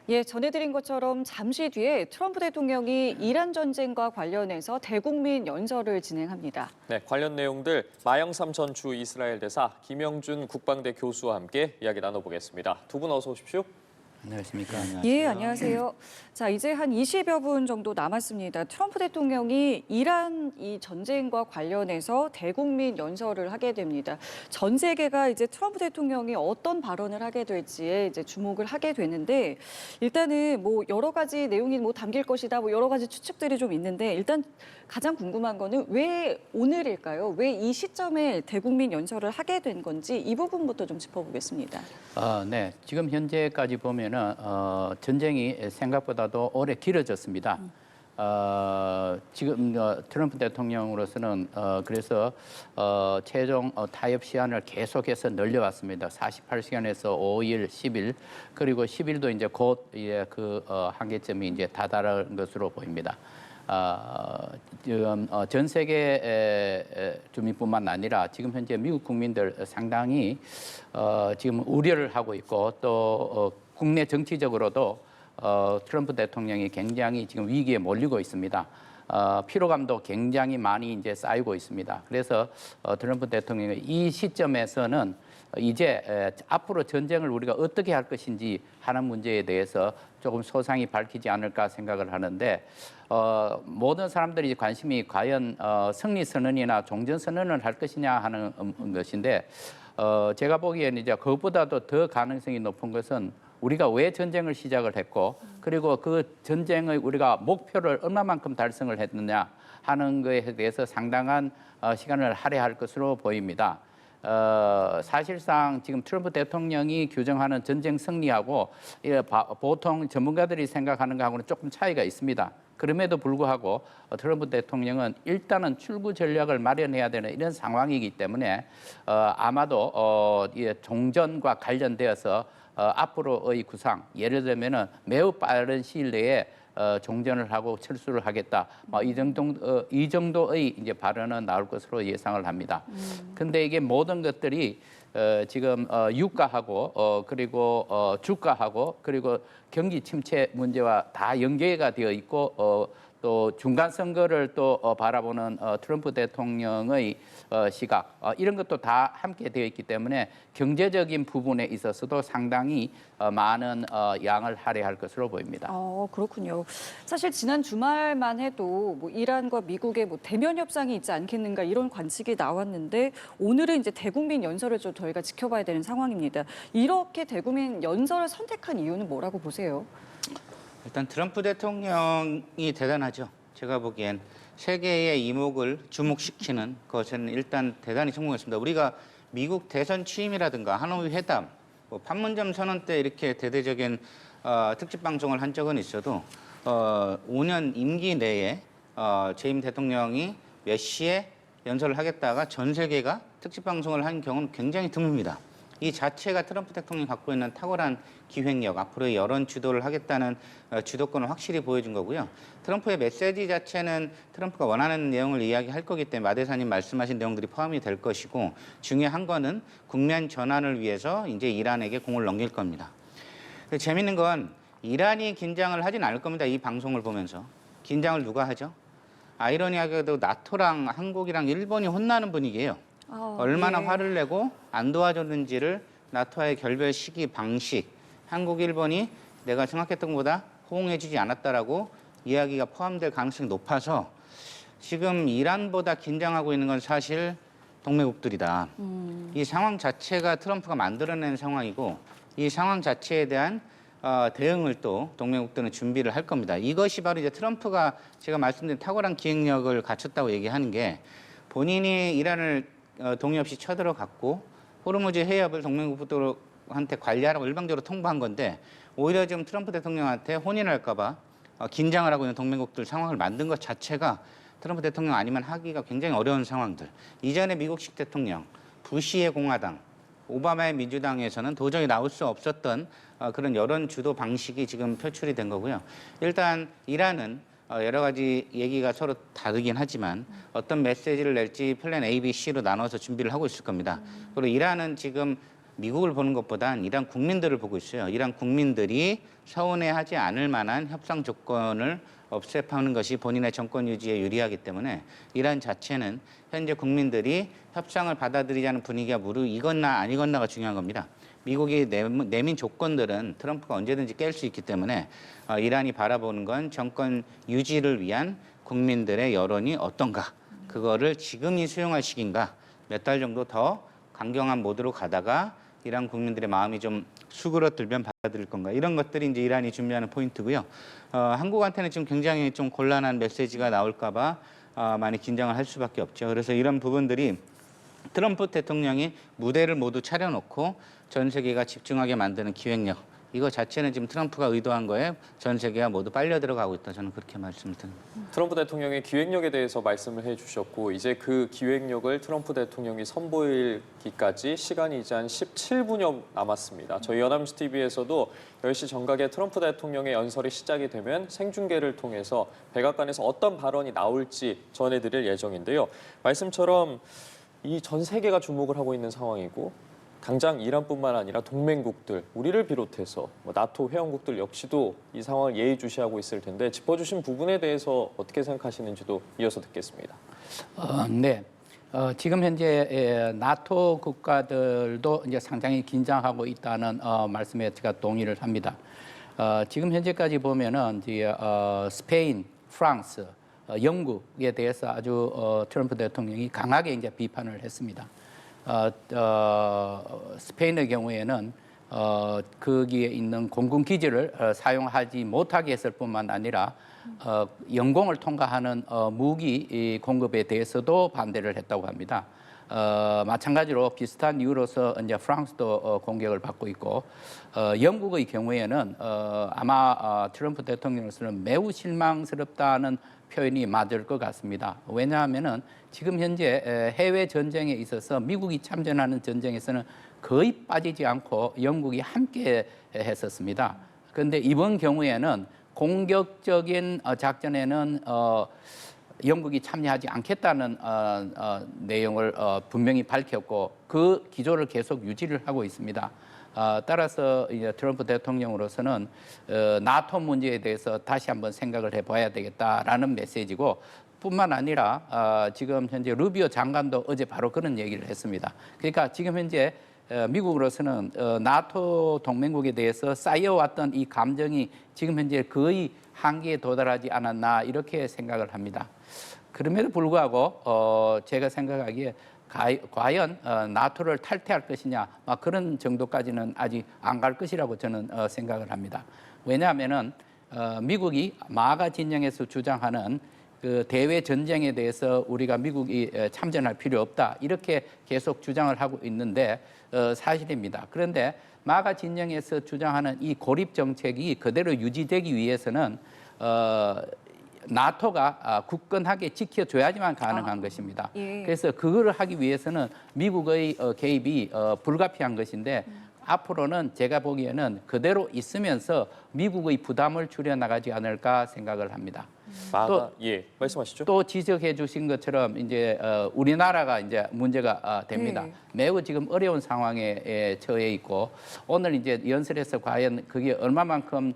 예, 전해드린 것처럼 잠시 뒤에 트럼프 대통령이 이란 전쟁과 관련해서 대국민 연설을 진행합니다. 네, 관련 내용들 마영삼 전 주 이스라엘 대사, 김영준 국방대 교수와 함께 이야기 나눠보겠습니다. 두 분 어서 오십시오. 안녕하십니까. 예, 안녕하세요. 자, 이제 한 20여 분 정도 남았습니다. 트럼프 대통령이 이란 이 전쟁과 관련해서 대국민 연설을 하게 됩니다. 전 세계가 이제 트럼프 대통령이 어떤 발언을 하게 될지에 이제 주목을 하게 되는데 일단은 뭐 여러 가지 내용이 뭐 담길 것이다, 뭐 여러 가지 추측들이 좀 있는데 일단 가장 궁금한 거는 왜 오늘일까요? 왜 이 시점에 대국민 연설을 하게 된 건지 이 부분부터 좀 짚어보겠습니다. 네, 지금 현재까지 보면은 전쟁이 생각보다도 오래 길어졌습니다. 지금 트럼프 대통령으로서는 그래서 최종 타협 시한을 계속해서 늘려왔습니다. 48시간에서 5일, 10일 그리고 10일도 이제 곧 그 한계점이 이제 다다른 것으로 보입니다. 지금 전 세계 주민뿐만 아니라 지금 현재 미국 국민들 상당히 지금 우려를 하고 있고 또 국내 정치적으로도 트럼프 대통령이 굉장히 지금 위기에 몰리고 있습니다. 피로감도 굉장히 많이 이제 쌓이고 있습니다. 그래서 트럼프 대통령이 이 시점에서는 이제 앞으로 전쟁을 우리가 어떻게 할 것인지 하는 문제에 대해서 조금 소상히 밝히지 않을까 생각을 하는데 모든 사람들이 관심이 과연 승리 선언이나 종전 선언을 할 것이냐 하는 것인데 제가 보기에는 이제 그것보다도 더 가능성이 높은 것은 우리가 왜 전쟁을 시작을 했고 그리고 그 전쟁의 우리가 목표를 얼마만큼 달성을 했느냐 하는 것에 대해서 상당한 시간을 할애할 것으로 보입니다. 사실상 지금 트럼프 대통령이 규정하는 전쟁 승리하고 보통 전문가들이 생각하는 것하고는 조금 차이가 있습니다. 그럼에도 불구하고 트럼프 대통령은 일단은 출구 전략을 마련해야 되는 이런 상황이기 때문에 아마도 종전과 관련되어서 앞으로의 구상, 예를 들면은 매우 빠른 시일 내에 종전을 하고 철수를 하겠다. 이 정도의 이제 발언은 나올 것으로 예상을 합니다. 근데 이게 모든 것들이 지금 유가하고 그리고 주가하고 그리고 경기 침체 문제와 다 연계가 되어 있고 또 중간 선거를 또 바라보는 트럼프 대통령의 시각 이런 것도 다 함께 되어 있기 때문에 경제적인 부분에 있어서도 상당히 많은 양을 할애할 것으로 보입니다. 그렇군요. 사실 지난 주말만 해도 뭐 이란과 미국의 뭐 대면 협상이 있지 않겠는가 이런 관측이 나왔는데 오늘은 이제 대국민 연설을 좀 저희가 지켜봐야 되는 상황입니다. 이렇게 대국민 연설을 선택한 이유는 뭐라고 보세요? 일단 트럼프 대통령이 대단하죠. 제가 보기엔 세계의 이목을 주목시키는 것은 일단 대단히 성공했습니다. 우리가 미국 대선 취임이라든가 하노이 회담, 뭐 판문점 선언 때 이렇게 대대적인 특집 방송을 한 적은 있어도 5년 임기 내에 재임 대통령이 몇 시에 연설을 하겠다가 전 세계가 특집 방송을 한 경우는 굉장히 드뭅니다. 이 자체가 트럼프 대통령이 갖고 있는 탁월한 기획력, 앞으로의 여론 주도를 하겠다는 주도권을 확실히 보여준 거고요. 트럼프의 메시지 자체는 트럼프가 원하는 내용을 이야기할 거기 때문에 마 대사님 말씀하신 내용들이 포함이 될 것이고 중요한 거는 국면 전환을 위해서 이제 이란에게 공을 넘길 겁니다. 재밌는 건 이란이 긴장을 하진 않을 겁니다. 이 방송을 보면서. 긴장을 누가 하죠? 아이러니하게도 나토랑 한국이랑 일본이 혼나는 분위기예요. 얼마나 화를 내고 안 도와줬는지를 나토와의 결별 시기, 방식, 한국, 일본이 내가 생각했던 것보다 호응해주지 않았다라고 이야기가 포함될 가능성이 높아서 지금 이란보다 긴장하고 있는 건 사실 동맹국들이다. 이 상황 자체가 트럼프가 만들어낸 상황이고 이 상황 자체에 대한 대응을 또 동맹국들은 준비를 할 겁니다. 이것이 바로 이제 트럼프가 제가 말씀드린 탁월한 기획력을 갖췄다고 얘기하는 게 본인이 이란을 동의 없이 쳐들어갔고 호르무즈 해협을 동맹국들한테 관리하라고 일방적으로 통보한 건데 오히려 지금 트럼프 대통령한테 혼인할까 봐 긴장을 하고 있는 동맹국들 상황을 만든 것 자체가 트럼프 대통령 아니면 하기가 굉장히 어려운 상황들. 이전에 미국식 대통령, 부시의 공화당, 오바마의 민주당에서는 도저히 나올 수 없었던 그런 여론 주도 방식이 지금 표출이 된 거고요. 일단 이란은 여러 가지 얘기가 서로 다르긴 하지만 어떤 메시지를 낼지 플랜 A, B, C로 나눠서 준비를 하고 있을 겁니다. 그리고 이란은 지금 미국을 보는 것보단 이란 국민들을 보고 있어요. 이란 국민들이 서운해하지 않을 만한 협상 조건을 없애파는 것이 본인의 정권 유지에 유리하기 때문에 이란 자체는 현재 국민들이 협상을 받아들이자는 분위기가 무르익었나 아니겠나가 중요한 겁니다. 미국이 내민 조건들은 트럼프가 언제든지 깰 수 있기 때문에 이란이 바라보는 건 정권 유지를 위한 국민들의 여론이 어떤가, 그거를 지금이 수용할 시기인가, 몇 달 정도 더 강경한 모드로 가다가 이란 국민들의 마음이 좀 수그러들면 받아들일 건가, 이런 것들이 이제 이란이 준비하는 포인트고요. 한국한테는 지금 굉장히 좀 곤란한 메시지가 나올까 봐 많이 긴장을 할 수밖에 없죠. 그래서 이런 부분들이 트럼프 대통령이 무대를 모두 차려놓고 전 세계가 집중하게 만드는 기획력, 이거 자체는 지금 트럼프가 의도한 거에 전 세계가 모두 빨려 들어가고 있다, 저는 그렇게 말씀을 드립니다. 트럼프 대통령의 기획력에 대해서 말씀을 해주셨고 이제 그 기획력을 트럼프 대통령이 선보이기까지 시간이 이제 한 17분여 남았습니다. 저희 연합뉴스 TV에서도 10시 정각에 트럼프 대통령의 연설이 시작이 되면 생중계를 통해서 백악관에서 어떤 발언이 나올지 전해드릴 예정인데요. 말씀처럼 이 전 세계가 주목을 하고 있는 상황이고 당장 이란뿐만 아니라 동맹국들, 우리를 비롯해서 나토 회원국들 역시도 이 상황을 예의주시하고 있을 텐데 짚어주신 부분에 대해서 어떻게 생각하시는지도 이어서 듣겠습니다. 네. 지금 현재 나토 국가들도 이제 상당히 긴장하고 있다는 말씀에 제가 동의를 합니다. 지금 현재까지 보면은 이제 스페인, 프랑스, 영국에 대해서 아주 트럼프 대통령이 강하게 이제 비판을 했습니다. 스페인의 경우에는 거기에 있는 공군 기지를 사용하지 못하게 했을 뿐만 아니라 영공을 통과하는 무기 공급에 대해서도 반대를 했다고 합니다. 마찬가지로 비슷한 이유로서 이제 프랑스도 공격을 받고 있고 영국의 경우에는 아마 트럼프 대통령으로서는 매우 실망스럽다는 표현이 맞을 것 같습니다. 왜냐하면은 지금 현재 해외 전쟁에 있어서 미국이 참전하는 전쟁에서는 거의 빠지지 않고 영국이 함께 했었습니다. 그런데 이번 경우에는 공격적인 작전에는 영국이 참여하지 않겠다는 내용을 분명히 밝혔고 그 기조를 계속 유지를 하고 있습니다. 따라서 이제 트럼프 대통령으로서는 나토 문제에 대해서 다시 한번 생각을 해봐야 되겠다라는 메시지고 뿐만 아니라 지금 현재 루비오 장관도 어제 바로 그런 얘기를 했습니다. 그러니까 지금 현재 미국으로서는 나토 동맹국에 대해서 쌓여왔던 이 감정이 지금 현재 거의 한계에 도달하지 않았나 이렇게 생각을 합니다. 그럼에도 불구하고 제가 생각하기에 과연 나토를 탈퇴할 것이냐 그런 정도까지는 아직 안 갈 것이라고 저는 생각을 합니다. 왜냐하면은 미국이 마가 진영에서 주장하는 그 대외 전쟁에 대해서 우리가 미국이 참전할 필요 없다 이렇게 계속 주장을 하고 있는데 사실입니다. 그런데 마가 진영에서 주장하는 이 고립 정책이 그대로 유지되기 위해서는 나토가 굳건하게 지켜줘야지만 가능한 것입니다. 예. 그래서 그거를 하기 위해서는 미국의 개입이 불가피한 것인데 앞으로는 제가 보기에는 그대로 있으면서 미국의 부담을 줄여나가지 않을까 생각을 합니다. 예, 말씀하시죠. 또 지적해 주신 것처럼 이제 우리나라가 이제 문제가 됩니다. 네. 매우 지금 어려운 상황에 처해 있고 오늘 이제 연설에서 과연 그게 얼마만큼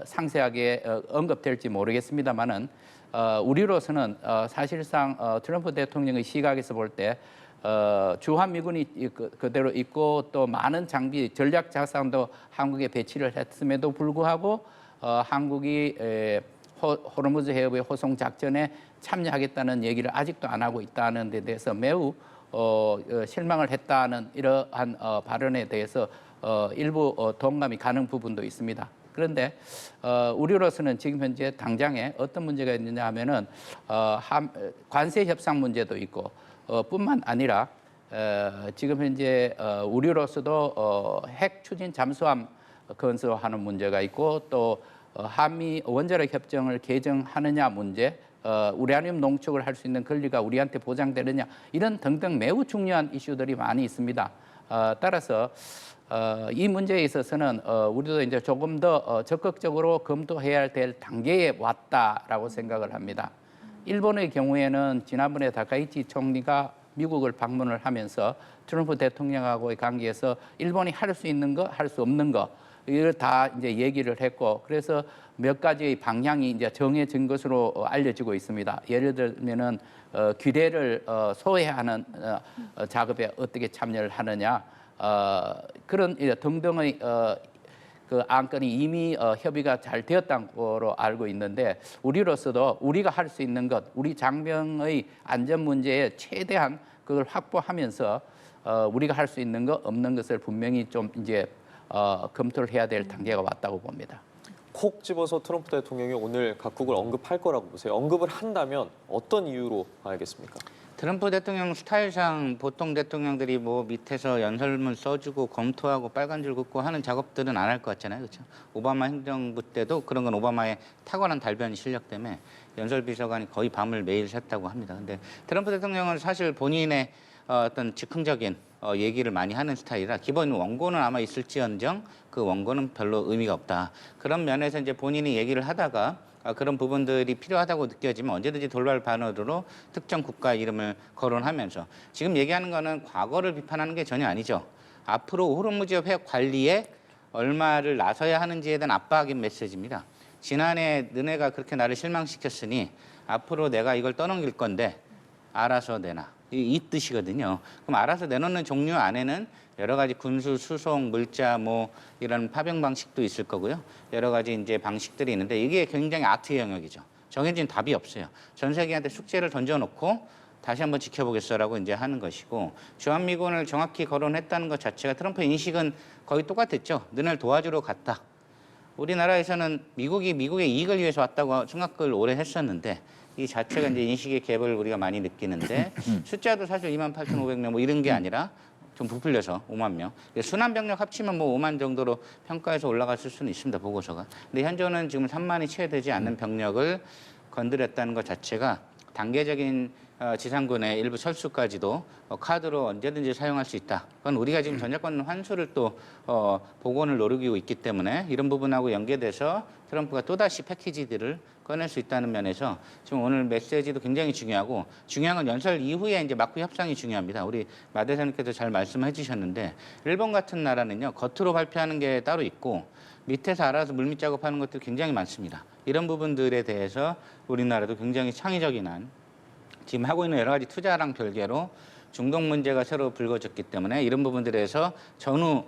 상세하게 언급될지 모르겠습니다만은 우리로서는 사실상 트럼프 대통령의 시각에서 볼 때 주한미군이 그대로 있고 또 많은 장비 전략 자산도 한국에 배치를 했음에도 불구하고 한국이 호르무즈 해협의 호송 작전에 참여하겠다는 얘기를 아직도 안 하고 있다는 데 대해서 매우 실망을 했다는 이러한 발언에 대해서 일부 동감이 가는 부분도 있습니다. 그런데 우리로서는 지금 현재 당장에 어떤 문제가 있느냐 하면은 관세 협상 문제도 있고 뿐만 아니라 지금 현재 우리로서도 핵 추진 잠수함 건설하는 문제가 있고 또 한미 원자력 협정을 개정하느냐 문제, 우라늄 농축을 할 수 있는 권리가 우리한테 보장되느냐 이런 등등 매우 중요한 이슈들이 많이 있습니다. 따라서 이 문제에 있어서는 우리도 이제 조금 더 적극적으로 검토해야 될 단계에 왔다라고 생각을 합니다. 일본의 경우에는 지난번에 다카이치 총리가 미국을 방문을 하면서 트럼프 대통령하고의 관계에서 일본이 할 수 있는 거, 할 수 없는 거 이걸 다 이제 얘기를 했고 그래서 몇 가지의 방향이 이제 정해진 것으로 알려지고 있습니다. 예를 들면은 규례를 소외하는 작업에 어떻게 참여를 하느냐 그런 등등의 그 안건이 이미 협의가 잘 되었다는 거로 알고 있는데 우리로서도 우리가 할 수 있는 것, 우리 장병의 안전 문제에 최대한 그걸 확보하면서 우리가 할 수 있는 것 없는 것을 분명히 좀 이제 검토를 해야 될 단계가 왔다고 봅니다. 콕 집어서 트럼프 대통령이 오늘 각국을 언급할 거라고 보세요. 언급을 한다면 어떤 이유로 봐야겠습니까? 트럼프 대통령 스타일상 보통 대통령들이 뭐 밑에서 연설문 써주고 검토하고 빨간 줄 긋고 하는 작업들은 안 할 것 같잖아요. 그렇죠? 오바마 행정부 때도 그런 건 오바마의 탁월한 달변 실력 때문에 연설비서관이 거의 밤을 매일 샜다고 합니다. 근데 트럼프 대통령은 사실 본인의 어떤 즉흥적인 얘기를 많이 하는 스타일이라 기본 원고는 아마 있을지언정 그 원고는 별로 의미가 없다. 그런 면에서 이제 본인이 얘기를 하다가 그런 부분들이 필요하다고 느껴지면 언제든지 돌발 반어로 특정 국가 이름을 거론하면서 지금 얘기하는 거는 과거를 비판하는 게 전혀 아니죠. 앞으로 호르무즈 해 관리에 얼마를 나서야 하는지에 대한 압박인 메시지입니다. 지난해 너네가 그렇게 나를 실망시켰으니 앞으로 내가 이걸 떠넘길 건데 알아서 내놔. 이 뜻이거든요. 그럼 알아서 내놓는 종류 안에는 여러 가지 군수, 수송, 물자 뭐 이런 파병 방식도 있을 거고요. 여러 가지 이제 방식들이 있는데 이게 굉장히 아트의 영역이죠. 정해진 답이 없어요. 전 세계한테 숙제를 던져놓고 다시 한번 지켜보겠어라고 이제 하는 것이고 주한미군을 정확히 거론했다는 것 자체가 트럼프 인식은 거의 똑같았죠. 너네를 도와주러 갔다. 우리나라에서는 미국이 미국의 이익을 위해서 왔다고 생각을 오래 했었는데 이 자체가 이제 인식의 갭을 우리가 많이 느끼는데 숫자도 사실 28,500명 뭐 이런 게 아니라 좀 부풀려서 5만 명. 순환 병력 합치면 뭐 5만 정도로 평가해서 올라갔을 수는 있습니다. 보고서가. 근데 현재는 지금 3만이 채 되지 않는 병력을 건드렸다는 것 자체가 단계적인 지상군의 일부 철수까지도 카드로 언제든지 사용할 수 있다. 그건 우리가 지금 전작권 환수를 또 복원을 노리고 있기 때문에 이런 부분하고 연계돼서 트럼프가 또다시 패키지들을 꺼낼 수 있다는 면에서 지금 오늘 메시지도 굉장히 중요하고 중요한 건 연설 이후에 이제 막후 협상이 중요합니다. 우리 마 대사님께서 잘 말씀해 주셨는데 일본 같은 나라는요 겉으로 발표하는 게 따로 있고 밑에서 알아서 물밑 작업하는 것들이 굉장히 많습니다. 이런 부분들에 대해서 우리나라도 굉장히 창의적인 한 지금 하고 있는 여러 가지 투자랑 별개로 중동 문제가 새로 불거졌기 때문에 이런 부분들에서 전후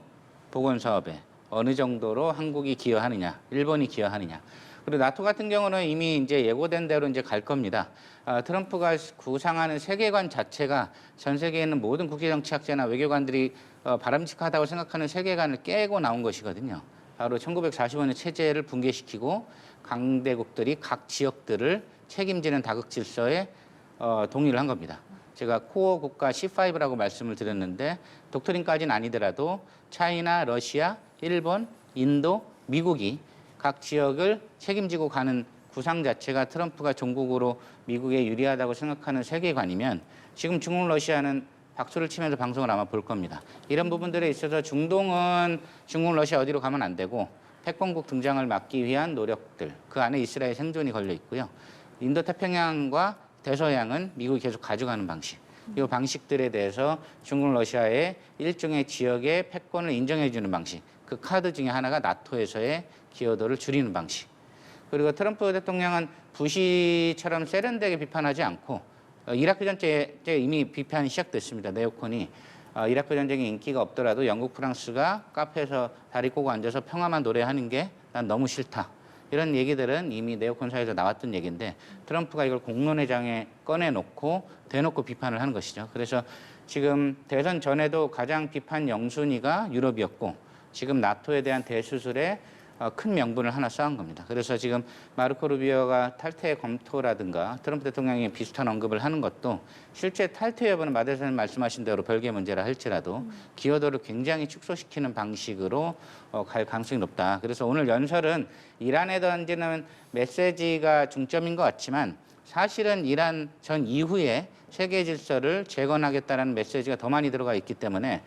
복원 사업에 어느 정도로 한국이 기여하느냐, 일본이 기여하느냐. 그리고 나토 같은 경우는 이미 이제 예고된 대로 이제 갈 겁니다. 트럼프가 구상하는 세계관 자체가 전 세계에 있는 모든 국제정치학자나 외교관들이 바람직하다고 생각하는 세계관을 깨고 나온 것이거든요. 바로 1945년 체제를 붕괴시키고 강대국들이 각 지역들을 책임지는 다극 질서에 동의를 한 겁니다. 제가 코어 국가 C5라고 말씀을 드렸는데 독트린까지는 아니더라도 차이나, 러시아, 일본, 인도, 미국이 각 지역을 책임지고 가는 구상 자체가 트럼프가 종국으로 미국에 유리하다고 생각하는 세계관이면 지금 중국, 러시아는 박수를 치면서 방송을 아마 볼 겁니다. 이런 부분들에 있어서 중동은 중국, 러시아 어디로 가면 안 되고 패권국 등장을 막기 위한 노력들, 그 안에 이스라엘 생존이 걸려 있고요. 인도 태평양과 대서양은 미국이 계속 가져가는 방식. 이 방식들에 대해서 중국, 러시아의 일종의 지역의 패권을 인정해주는 방식. 그 카드 중에 하나가 나토에서의 기여도를 줄이는 방식. 그리고 트럼프 대통령은 부시처럼 세련되게 비판하지 않고 이라크 전쟁에 이미 비판이 시작됐습니다. 네오콘이. 이라크 전쟁에 인기가 없더라도 영국, 프랑스가 카페에서 다리 꼬고 앉아서 평화만 노래하는 게 난 너무 싫다. 이런 얘기들은 이미 네오콘 사회에서 나왔던 얘기인데 트럼프가 이걸 공론회장에 꺼내놓고 대놓고 비판을 하는 것이죠. 그래서 지금 대선 전에도 가장 비판 영순위가 유럽이었고 지금 나토에 대한 대수술에 큰 명분을 하나 쌓은 겁니다. 그래서 지금 마르코 루비오가 탈퇴 검토라든가 트럼프 대통령이 비슷한 언급을 하는 것도 실제 탈퇴 여부는 마 대사님 말씀하신 대로 별개 문제라 할지라도 기여도를 굉장히 축소시키는 방식으로 갈 가능성이 높다. 그래서 오늘 연설은 이란에 던지는 메시지가 중점인 것 같지만 사실은 이란 전 이후에 세계 질서를 재건하겠다는 메시지가 더 많이 들어가 있기 때문에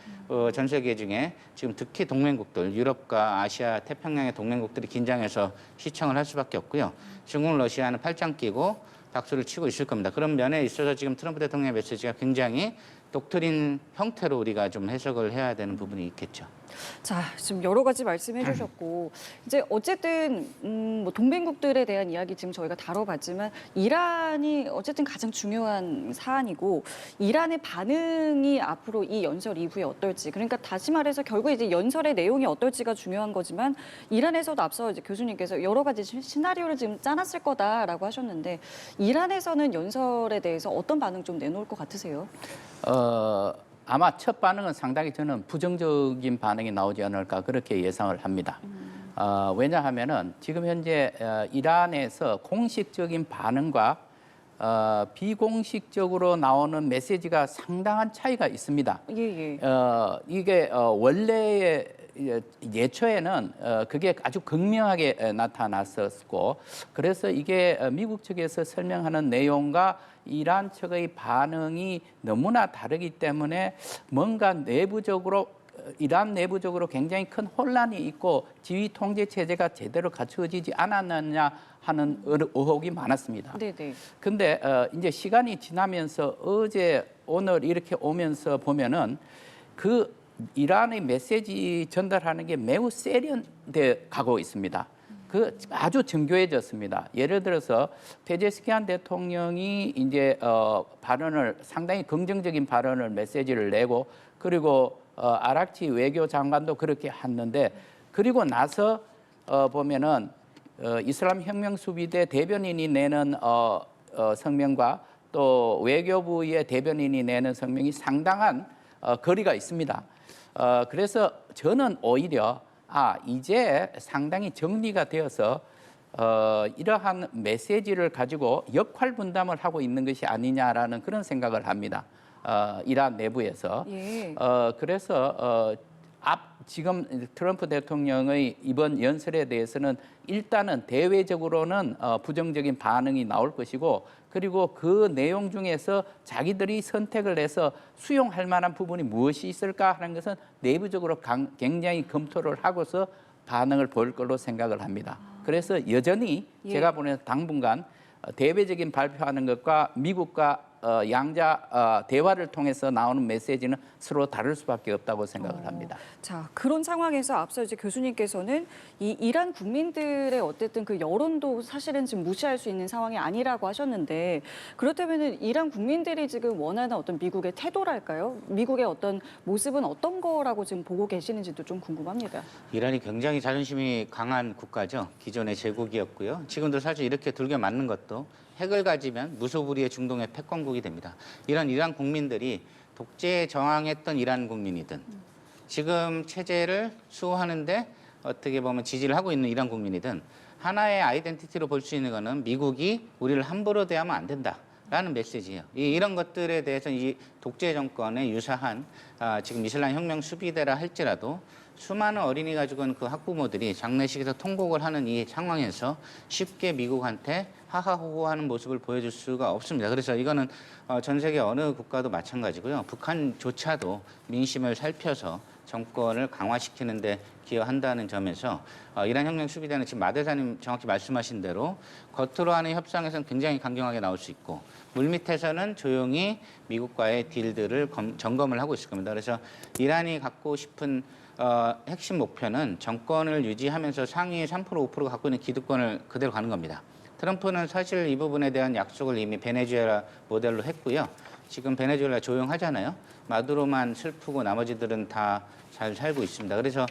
전 세계 중에 지금 특히 동맹국들, 유럽과 아시아, 태평양의 동맹국들이 긴장해서 시청을 할 수밖에 없고요. 중국, 러시아는 팔짱 끼고 박수를 치고 있을 겁니다. 그런 면에 있어서 지금 트럼프 대통령의 메시지가 굉장히 독트린 형태로 우리가 좀 해석을 해야 되는 부분이 있겠죠. 자, 지금 여러 가지 말씀해 주셨고 이제 어쨌든 뭐 동맹국들에 대한 이야기 지금 저희가 다뤄봤지만 이란이 어쨌든 가장 중요한 사안이고 이란의 반응이 앞으로 이 연설 이후에 어떨지 그러니까 다시 말해서 결국 이제 연설의 내용이 어떨지가 중요한 거지만 이란에서도 앞서 이제 교수님께서 여러 가지 시나리오를 지금 짜놨을 거다라고 하셨는데 이란에서는 연설에 대해서 어떤 반응 좀 내놓을 것 같으세요? 아마 첫 반응은 상당히 저는 부정적인 반응이 나오지 않을까 그렇게 예상을 합니다. 왜냐하면은 지금 현재 이란에서 공식적인 반응과 비공식적으로 나오는 메시지가 상당한 차이가 있습니다. 예, 예. 이게 원래의 예초에는 그게 아주 극명하게 나타났었고 그래서 이게 미국 측에서 설명하는 내용과 이란 측의 반응이 너무나 다르기 때문에 뭔가 이란 내부적으로 굉장히 큰 혼란이 있고 지휘 통제 체제가 제대로 갖추어지지 않았느냐 하는 의혹이 많았습니다. 네네. 근데 이제 시간이 지나면서 어제 오늘 이렇게 오면서 보면은 그 이란의 메시지 전달하는 게 매우 세련돼 가고 있습니다. 그 아주 정교해졌습니다. 예를 들어서 페제스키안 대통령이 이제 발언을 상당히 긍정적인 발언을 메시지를 내고 그리고 아락치 외교장관도 그렇게 했는데 그리고 나서 보면은 이슬람 혁명 수비대 대변인이 내는 성명과 또 외교부의 대변인이 내는 성명이 상당한 거리가 있습니다. 그래서 저는 오히려 이제 상당히 정리가 되어서 이러한 메시지를 가지고 역할 분담을 하고 있는 것이 아니냐라는 그런 생각을 합니다. 이란 내부에서. 예. 그래서 지금 트럼프 대통령의 이번 연설에 대해서는 일단은 대외적으로는 부정적인 반응이 나올 것이고 그리고 그 내용 중에서 자기들이 선택을 해서 수용할 만한 부분이 무엇이 있을까 하는 것은 내부적으로 굉장히 검토를 하고서 반응을 보일 걸로 생각을 합니다. 그래서 여전히 제가 보는 당분간 대외적인 발표하는 것과 미국과 양자 대화를 통해서 나오는 메시지는 서로 다를 수밖에 없다고 생각을 합니다. 자, 그런 상황에서 앞서 이제 교수님께서는 이 이란 국민들의 어쨌든 그 여론도 사실은 지금 무시할 수 있는 상황이 아니라고 하셨는데 그렇다면은 이란 국민들이 지금 원하는 어떤 미국의 태도랄까요? 미국의 어떤 모습은 어떤 거라고 지금 보고 계시는지도 좀 궁금합니다. 이란이 굉장히 자존심이 강한 국가죠. 기존의 제국이었고요. 지금도 사실 이렇게 들겨 맞는 것도 핵을 가지면 무소불위의 중동의 패권국이 됩니다. 이란 국민들이 독재에 저항했던 이란 국민이든 지금 체제를 수호하는데 어떻게 보면 지지를 하고 있는 이란 국민이든 하나의 아이덴티티로 볼 수 있는 것은 미국이 우리를 함부로 대하면 안 된다라는 메시지예요. 이런 것들에 대해서 이 독재 정권에 유사한 지금 이슬람 혁명 수비대라 할지라도 수많은 어린이가 죽은 그 학부모들이 장례식에서 통곡을 하는 이 상황에서 쉽게 미국한테 하하호호하는 모습을 보여줄 수가 없습니다. 그래서 이거는 전 세계 어느 국가도 마찬가지고요. 북한조차도 민심을 살펴서 정권을 강화시키는 데 기여한다는 점에서 이란 혁명 수비대는 지금 마 대사님 정확히 말씀하신 대로 겉으로 하는 협상에서는 굉장히 강경하게 나올 수 있고 물밑에서는 조용히 미국과의 딜들을 점검을 하고 있을 겁니다. 그래서 이란이 갖고 싶은 핵심 목표는 정권을 유지하면서 상위 3% 5%가 갖고 있는 기득권을 그대로 가는 겁니다. 트럼프는 사실 이 부분에 대한 약속을 이미 베네수엘라 모델로 했고요. 지금 베네수엘라 조용하잖아요. 마두로만 슬프고 나머지들은 다 잘 살고 있습니다. 그래서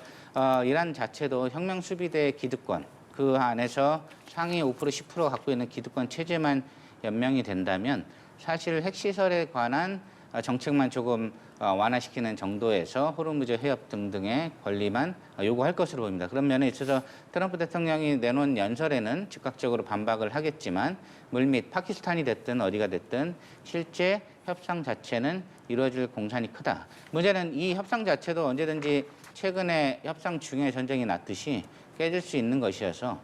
이란 자체도 혁명 수비대의 기득권, 그 안에서 상위 5% 10%가 갖고 있는 기득권 체제만 연명이 된다면 사실 핵시설에 관한 정책만 조금 완화시키는 정도에서 호르무즈 해협 등등의 권리만 요구할 것으로 보입니다. 그런 면에 있어서 트럼프 대통령이 내놓은 연설에는 즉각적으로 반박을 하겠지만 물밑 파키스탄이 됐든 어디가 됐든 실제 협상 자체는 이루어질 공산이 크다. 문제는 이 협상 자체도 언제든지 최근에 협상 중에 전쟁이 났듯이 깨질 수 있는 것이어서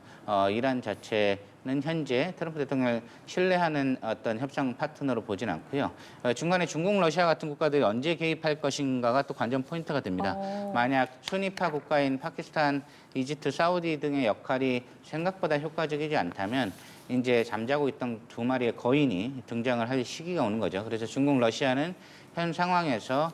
이란 자체 현재 트럼프 대통령을 신뢰하는 어떤 협상 파트너로 보진 않고요. 중간에 중국, 러시아 같은 국가들이 언제 개입할 것인가가 또 관전 포인트가 됩니다. 만약 순위파 국가인 파키스탄, 이집트, 사우디 등의 역할이 생각보다 효과적이지 않다면 이제 잠자고 있던 두 마리의 거인이 등장을 할 시기가 오는 거죠. 그래서 중국, 러시아는 현 상황에서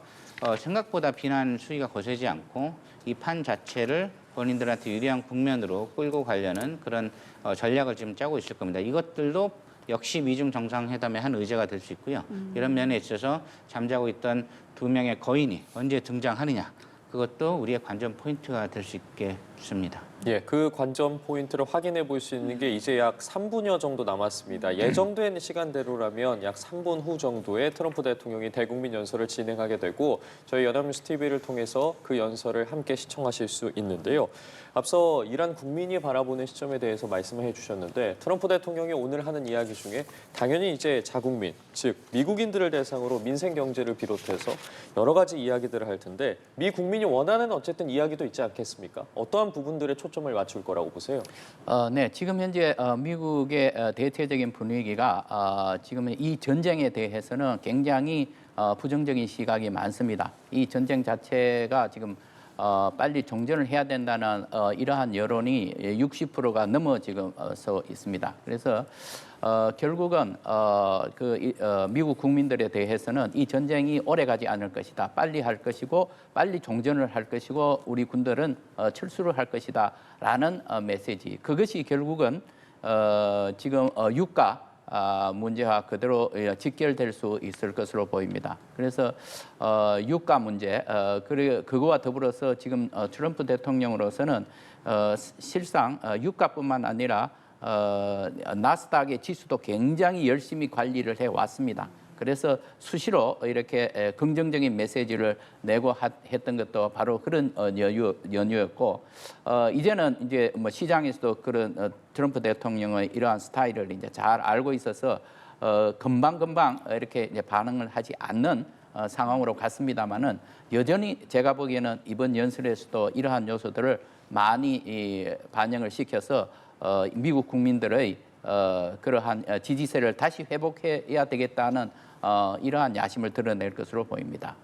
생각보다 비난 수위가 거세지 않고 이 판 자체를 본인들한테 유리한 국면으로 끌고 가려는 그런 전략을 지금 짜고 있을 겁니다. 이것들도 역시 미중 정상회담의 한 의제가 될 수 있고요. 이런 면에 있어서 잠자고 있던 두 명의 거인이 언제 등장하느냐, 그것도 우리의 관전 포인트가 될 수 있겠습니다. 예, 그 관전 포인트를 확인해 볼 수 있는 게 이제 약 3분여 정도 남았습니다. 예정된 시간대로라면 약 3분 후 정도에 트럼프 대통령이 대국민 연설을 진행하게 되고 저희 연합뉴스 TV를 통해서 그 연설을 함께 시청하실 수 있는데요. 앞서 이란 국민이 바라보는 시점에 대해서 말씀을 해주셨는데 트럼프 대통령이 오늘 하는 이야기 중에 당연히 이제 자국민, 즉 미국인들을 대상으로 민생 경제를 비롯해서 여러 가지 이야기들을 할 텐데 미 국민이 원하는 어쨌든 이야기도 있지 않겠습니까? 어떠한 부분들에 초점을 맞출 거라고 보세요? 네, 지금 현재 미국의 대체적인 분위기가 지금 이 전쟁에 대해서는 굉장히 부정적인 시각이 많습니다. 이 전쟁 자체가 지금 빨리 종전을 해야 된다는 이러한 여론이 60%가 넘어 지금 서 있습니다. 그래서 결국은 미국 국민들에 대해서는 이 전쟁이 오래가지 않을 것이다. 빨리 할 것이고 빨리 종전을 할 것이고 우리 군들은 철수를 할 것이다라는 메시지. 그것이 결국은 지금 유가 문제와 그대로 직결될 수 있을 것으로 보입니다. 그래서 유가 문제, 그거와 더불어서 지금 트럼프 대통령으로서는 실상 유가뿐만 아니라 나스닥의 지수도 굉장히 열심히 관리를 해왔습니다. 그래서 수시로 이렇게 긍정적인 메시지를 내고 했던 것도 바로 그런 연유였고 이제는 이제 뭐 시장에서도 그런 트럼프 대통령의 이러한 스타일을 이제 잘 알고 있어서 금방 이렇게 이제 반응을 하지 않는 상황으로 갔습니다만은 여전히 제가 보기에는 이번 연설에서도 이러한 요소들을 많이 반영을 시켜서 미국 국민들의 그러한 지지세를 다시 회복해야 되겠다는 이러한 야심을 드러낼 것으로 보입니다.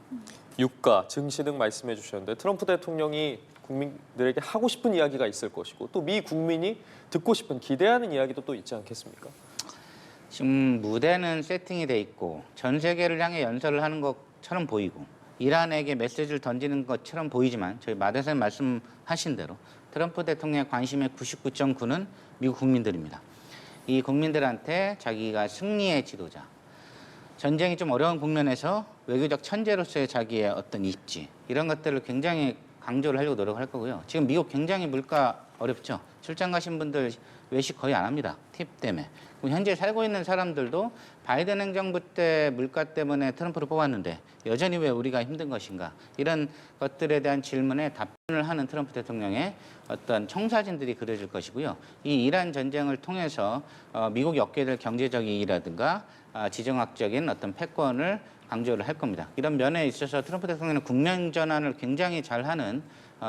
유가, 증시 등 말씀해 주셨는데 트럼프 대통령이 국민들에게 하고 싶은 이야기가 있을 것이고 또 미 국민이 듣고 싶은 기대하는 이야기도 또 있지 않겠습니까? 지금 무대는 세팅이 돼 있고 전 세계를 향해 연설을 하는 것처럼 보이고 이란에게 메시지를 던지는 것처럼 보이지만 저희 마 대표님 말씀하신 대로 트럼프 대통령의 관심의 99.9는 미국 국민들입니다. 이 국민들한테 자기가 승리의 지도자, 전쟁이 좀 어려운 국면에서 외교적 천재로서의 자기의 어떤 입지 이런 것들을 굉장히 강조를 하려고 노력할 거고요. 지금 미국 굉장히 물가 어렵죠. 출장 가신 분들 외식 거의 안 합니다. 팁 때문에. 현재 살고 있는 사람들도 바이든 행정부 때 물가 때문에 트럼프를 뽑았는데 여전히 왜 우리가 힘든 것인가 이런 것들에 대한 질문에 답변을 하는 트럼프 대통령의 어떤 청사진들이 그려질 것이고요. 이 이란 전쟁을 통해서 미국이 얻게 될 경제적 이익이라든가 지정학적인 어떤 패권을 강조를 할 겁니다. 이런 면에 있어서 트럼프 대통령은 국면 전환을 굉장히 잘하는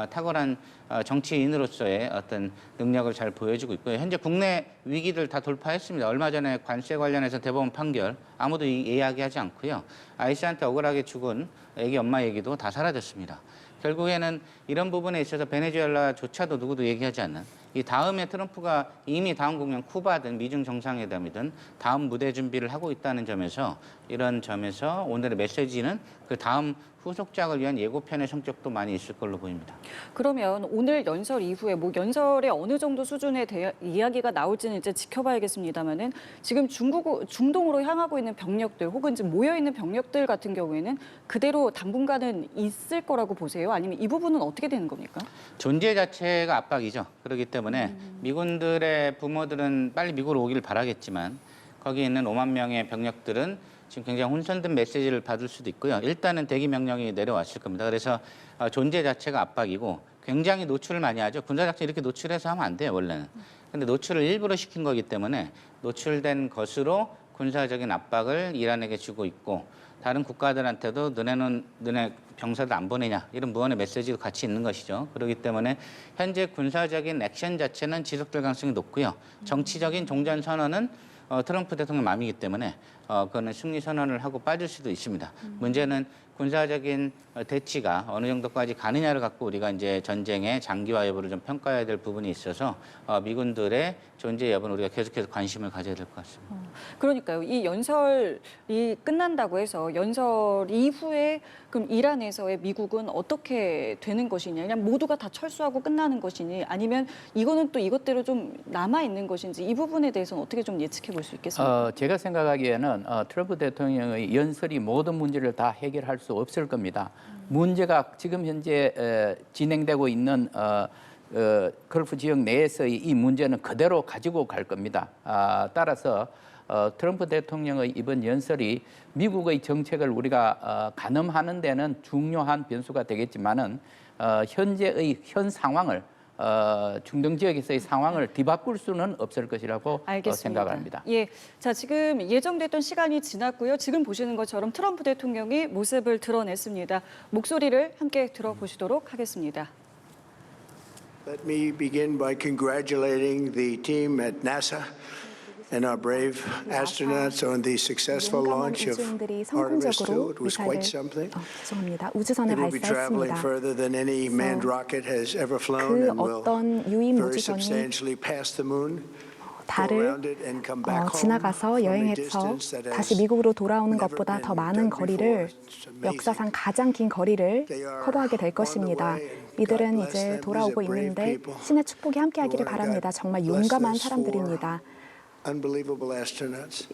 탁월한 정치인으로서의 어떤 능력을 잘 보여주고 있고요. 현재 국내 위기를 다 돌파했습니다. 얼마 전에 관세 관련해서 대법원 판결 아무도 이야기하지 않고요. 아이스한테 억울하게 죽은 애기 엄마 얘기도 다 사라졌습니다. 결국에는 이런 부분에 있어서 베네수엘라조차도 누구도 얘기하지 않는 이 다음에 트럼프가 이미 다음 국면 쿠바든 미중 정상회담이든 다음 무대 준비를 하고 있다는 점에서 이런 점에서 오늘의 메시지는 그 다음 후속작을 위한 예고편의 성격도 많이 있을 걸로 보입니다. 그러면 오늘 연설 이후에 뭐 연설의 어느 정도 수준의 이야기가 나올지는 이제 지켜봐야겠습니다만은 지금 중동으로 향하고 있는 병력들 혹은 지금 모여 있는 병력들 같은 경우에는 그대로 당분간은 있을 거라고 보세요? 아니면 이 부분은 어떻게 되는 겁니까? 존재 자체가 압박이죠. 그렇기 때문에 미군들의 부모들은 빨리 미국으로 오기를 바라겠지만 거기 있는 5만 명의 병력들은 지금 굉장히 혼선된 메시지를 받을 수도 있고요. 일단은 대기 명령이 내려왔을 겁니다. 그래서 존재 자체가 압박이고 굉장히 노출을 많이 하죠. 군사작전 이렇게 노출해서 하면 안 돼요, 원래는. 근데 노출을 일부러 시킨 거기 때문에 노출된 것으로 군사적인 압박을 이란에게 주고 있고 다른 국가들한테도 너네 병사들 안 보내냐 이런 무언의 메시지도 같이 있는 것이죠. 그렇기 때문에 현재 군사적인 액션 자체는 지속될 가능성이 높고요. 정치적인 종전 선언은 트럼프 대통령 마음이기 때문에 그거는 승리 선언을 하고 빠질 수도 있습니다. 문제는 군사적인 대치가 어느 정도까지 가느냐를 갖고 우리가 이제 전쟁의 장기화 여부를 좀 평가해야 될 부분이 있어서 미군들의 존재 여부는 우리가 계속해서 관심을 가져야 될 것 같습니다. 그러니까요. 이 연설이 끝난다고 해서 연설 이후에 그럼 이란에서의 미국은 어떻게 되는 것이냐? 그냥 모두가 다 철수하고 끝나는 것이니 아니면 이거는 또 이것대로 좀 남아 있는 것인지 이 부분에 대해서는 어떻게 좀 예측해 볼 수 있겠습니까? 제가 생각하기에는 트럼프 대통령의 연설이 모든 문제를 다 해결할 수 없을 겁니다. 문제가 지금 현재 진행되고 있는 걸프 지역 내에서의 이 문제는 그대로 가지고 갈 겁니다. 따라서 트럼프 대통령의 이번 연설이 미국의 정책을 우리가 가늠하는 데는 중요한 변수가 되겠지만은 현재의 현 상황을 중동 지역에서의 상황을 뒤바꿀 수는 없을 것이라고 생각합니다. 예, 자 지금 예정됐던 시간이 지났고요. 지금 보시는 것처럼 트럼프 대통령이 모습을 드러냈습니다. 목소리를 함께 들어보시도록 하겠습니다. Let me begin by congratulating the team at NASA and our brave astronauts on the successful 용감한 launch of 우주인들이 Artemis 성공적으로 2. It was quite something. 죄송합니다. 우주선을 It will be traveling 발사했습니다. further than any manned rocket has ever flown 그 and will 어떤 유인 very 우주선이 substantially pass the moon. 달을 지나가서 여행해서 다시 미국으로 돌아오는 것보다 더 많은 거리를 역사상 가장 긴 거리를 커버하게 될 것입니다. 이들은 이제 돌아오고 있는데 신의 축복이 함께하기를 바랍니다. 정말 용감한 사람들입니다.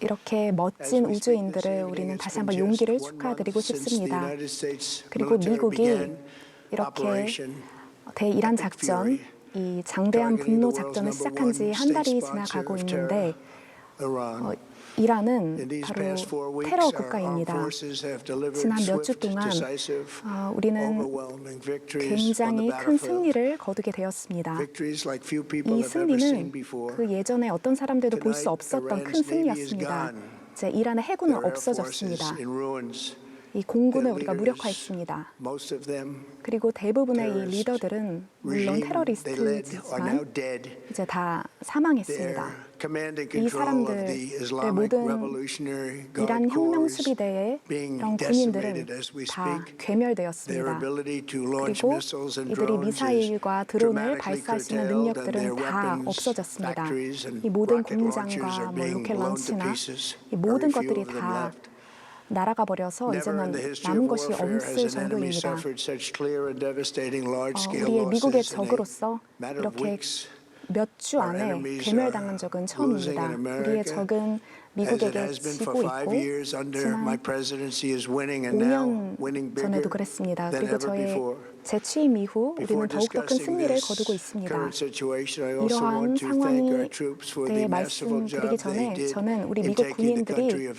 이렇게 멋진 우주인들을 우리는 다시 한번 용기를 축하드리고 싶습니다. 그리고 미국이 이렇게 대이란 작전, 이 장대한 분노 작전을 시작한 지 한 달이 지나가고 있는데 이란은 바로 테러 국가입니다. 지난 몇 주 동안 우리는 굉장히 큰 승리를 거두게 되었습니다. 이 승리는 그 예전에 어떤 사람들도 볼 수 없었던 큰 승리였습니다. 이제 이란의 해군은 없어졌습니다. 이 공군을 우리가 무력화했습니다. 그리고 대부분의 이 리더들은 물론 테러리스트지만 이제 다 사망했습니다. 이 사람들의 모든 이란 혁명 수비대의 이런 군인들은 다 괴멸되었습니다. 그리고 이들이 미사일과 드론을 발사할 수 있는 능력들은 다 없어졌습니다. 이 모든 공장과 로켓 런치나 이 모든 것들이 다 날아가 버려서 이제는 남은 것이 없을 정도입니다. 우리의 미국의 적으로서 이렇게 몇 주 안에 괴멸당한 적은 처음입니다. 우리의 적은 미국에게 지고 있고 지난 5년 전에도 그랬습니다. 그리고 제 취임 이후 우리는 더욱더 큰 승리를 거두고 있습니다. 이러한 상황에 대해 말씀드리기 전에 저는 우리 미국 군인들이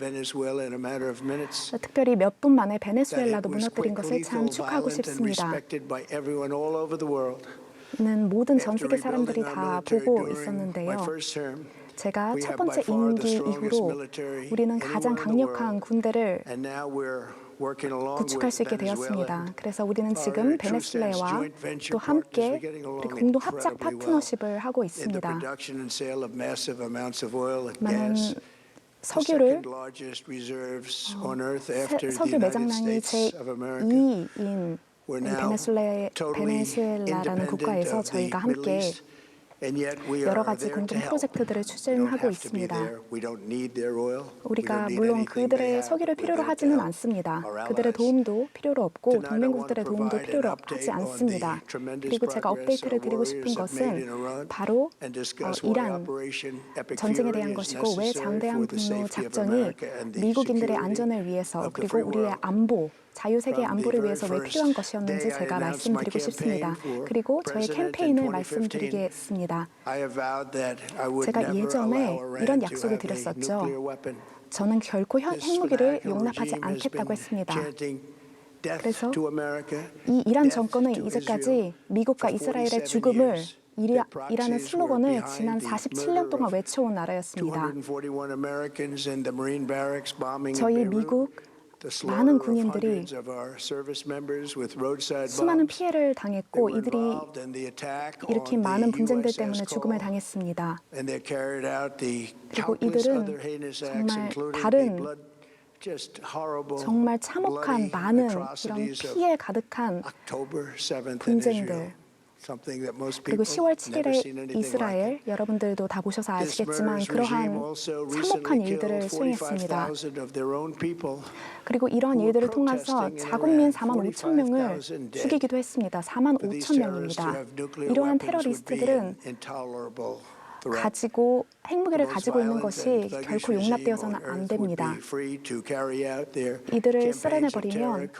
특별히 몇 분 만에 베네수엘라도 무너뜨린 것을 참 축하하고 싶습니다. 이는 모든 전 세계 사람들이 다 보고 있었는데요. 제가 첫 번째 임기 이후로 우리는 가장 강력한 군대를 구축할 수 있게 되었습니다. 그래서 우리는 지금 베네수엘라와 또 함께 공동 합작 파트너십을 하고 있습니다. 많은 석유를 석유 매장량이 제2인 베네수엘라라는 국가에서 저희가 함께 여러 가지 공동 프로젝트들을 추진하고 있습니다. 우리가 물론 그들의 석유를 필요로 하지는 않습니다. 그들의 도움도 필요로 없고 동맹국들의 도움도 필요로 하지 않습니다. 그리고 제가 업데이트를 드리고 싶은 것은 바로 이란 전쟁에 대한 것이고 왜 장대한 분노 작전이 미국인들의 안전을 위해서 그리고 우리의 안보 자유세계의 안보를 위해서 왜 필요한 것이었는지 제가 말씀드리고 싶습니다. 그리고 저의 캠페인을 말씀드리겠습니다. 제가 예전에 이런 약속을 드렸었죠. 저는 결코 핵무기를 용납하지 않겠다고 했습니다. 그래서 이 이란 정권은 이제까지 미국과 이스라엘의 죽음을 이라는 슬로건을 지난 47년 동안 외쳐온 나라였습니다. 저희 미국 많은 군인들이 수많은 피해를 당했고 이들이 일으킨 많은 분쟁들 때문에 죽음을 당했습니다. 그리고 이들은 정말 다른 정말 참혹한 많은 이런 피해 가득한 분쟁들 그리고 10월 7일에 이스라엘 여러분들도 다 보셔서 아시겠지만 그러한 참혹한 일들을 수행했습니다. 그리고 이러한 일들을 통해서 자국민 4만 5천 명을 죽이기도 했습니다. 4만 5천 명입니다. 이러한 테러리스트들은 핵무기를 가지고 있는 것이 결코 용납되어서는 안 됩니다. 이들을 쓸어내버리면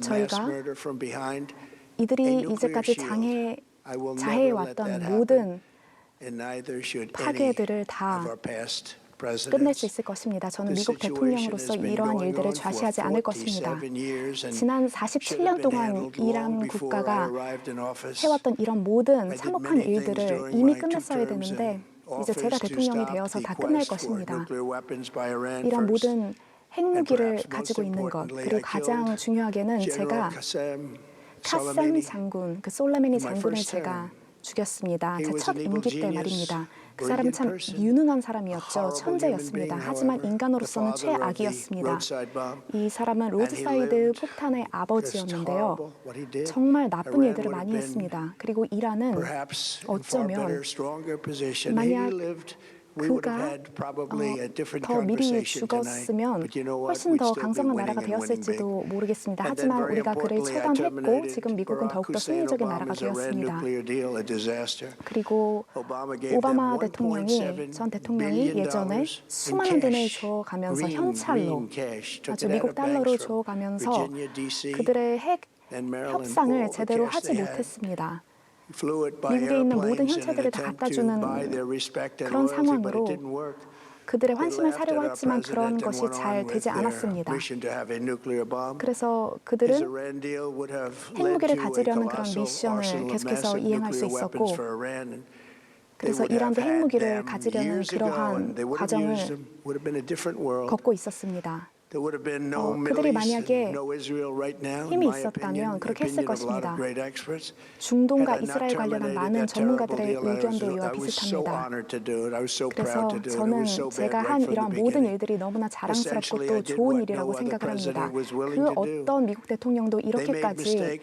저희가 이들이 이제까지 자해해왔던 모든 파괴들을 다 끝낼 수 있을 것입니다. 저는 미국 대통령으로서 이러한 일들을 좌시하지 않을 것입니다. 지난 47년 동안 이란 국가가 해왔던 이런 모든 참혹한 일들을 이미 끝냈어야 되는데 이제 제가 대통령이 되어서 다 끝낼 것입니다. 이런 모든 핵무기를 가지고 있는 것 그리고 가장 중요하게는 제가 카셈 장군, 그 솔레메니 장군을 제가 죽였습니다. 제 첫 임기 때 말입니다. 그 사람은 참 유능한 사람이었죠. 천재였습니다. 하지만 인간으로서는 최악이었습니다. 이 사람은 로드사이드 폭탄의 아버지였는데요. 정말 나쁜 일들을 많이 했습니다. 그리고 이란은 어쩌면 만약 그가 더 미리 죽었으면 훨씬 더 강성한 나라가 되었을지도 모르겠습니다. 하지만 우리가 그를 처단했고 지금 미국은 더욱더 승리적인 나라가 되었습니다. 그리고 오바마 대통령이 전 대통령이 예전에 수많은 돈을 줘가면서 현찰로 아주 미국 달러로 줘가면서 그들의 핵 협상을 제대로 하지 못했습니다. 미국에 있는 모든 현찰들을 다 갖다 주는 그런 상황으로 그들의 환심을 사려고 했지만 그런 것이 잘 되지 않았습니다. 그래서 그들은 핵무기를 가지려는 그런 미션을 계속해서 이행할 수 있었고 그래서 이란도 핵무기를 가지려는 그러한 과정을 걷고 있었습니다. 그들이 만약에 힘이 있었다면 그렇게 했을 것입니다. 중동과 이스라엘 관련한 많은 전문가들의 의견도 이와 비슷합니다. 그래서 저는 제가 한 이러한 모든 일들이 너무나 자랑스럽고 또 좋은 일이라고 생각을 합니다. 그 어떤 미국 대통령도 이렇게까지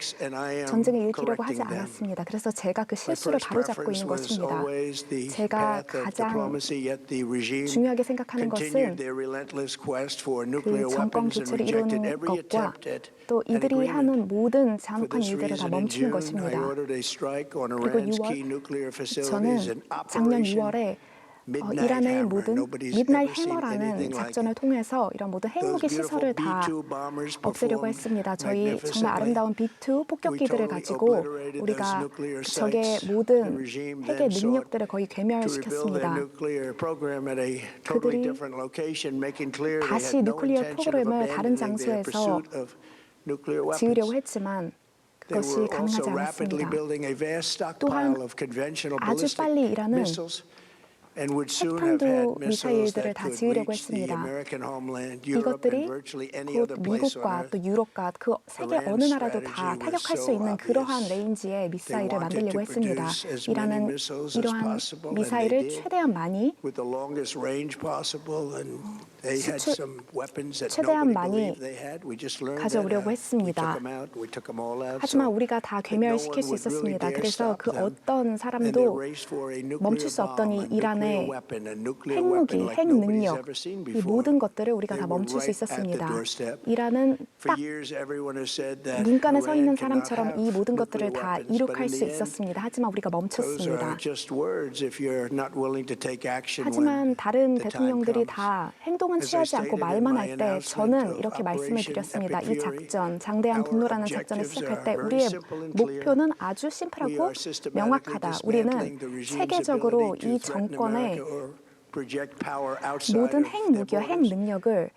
전쟁을 일으키려고 하지 않았습니다. 그래서 제가 그 실수를 바로잡고 있는 것입니다. 제가 가장 중요하게 생각하는 것은 그 정권 교체를 이루는 것과 또 이들이 하는 모든 잔혹한 일들을 다 멈추는 것입니다. 그리고 저는 작년 6월에 이란의 모든 미드나잇 해머라는 작전을 통해서 이런 모든 핵무기 시설을 다 없애려고 했습니다. 저희 정말 아름다운 B2 폭격기들을 가지고 우리가 적의 모든 핵의 능력들을 거의 괴멸시켰습니다. 그들이 다시 누클리어 프로그램을 다른 장소에서 지으려고 했지만 그것이 가능하지 않았습니다. 또한 아주 빨리 이란은 핵탄두 미사일들을 다 지으려고 했습니다. 이것들이 곧 미국과 또 유럽과 그 세계 어느 나라도 다 타격할 수 있는 그러한 레인지의 미사일을 만들려고 했습니다. 이란은 이러한 미사일을 최대한 많이 가져오려고 했습니다. 하지만 우리가 다 괴멸시킬 수 있었습니다. 그래서 그 어떤 사람도 멈출 수 없던 이 이란의 핵무기, 핵 능력, 이 모든 것들을 우리가 다 멈출 수 있었습니다. 이란은 딱 문간에 서 있는 사람처럼 이 모든 것들을 다 이룩할 수 있었습니다. 하지만 우리가 멈췄습니다. 하지만 다른 대통령들이 다 행동은 취하지 않고 말만 할 때 저는 이렇게 말씀을 드렸습니다. 이 작전, 장대한 분노라는 작전을 시작할 때 우리의 목표는 아주 심플하고 명확하다. 우리는 세계적으로 이 정권의 모든 핵무기와 핵 능력을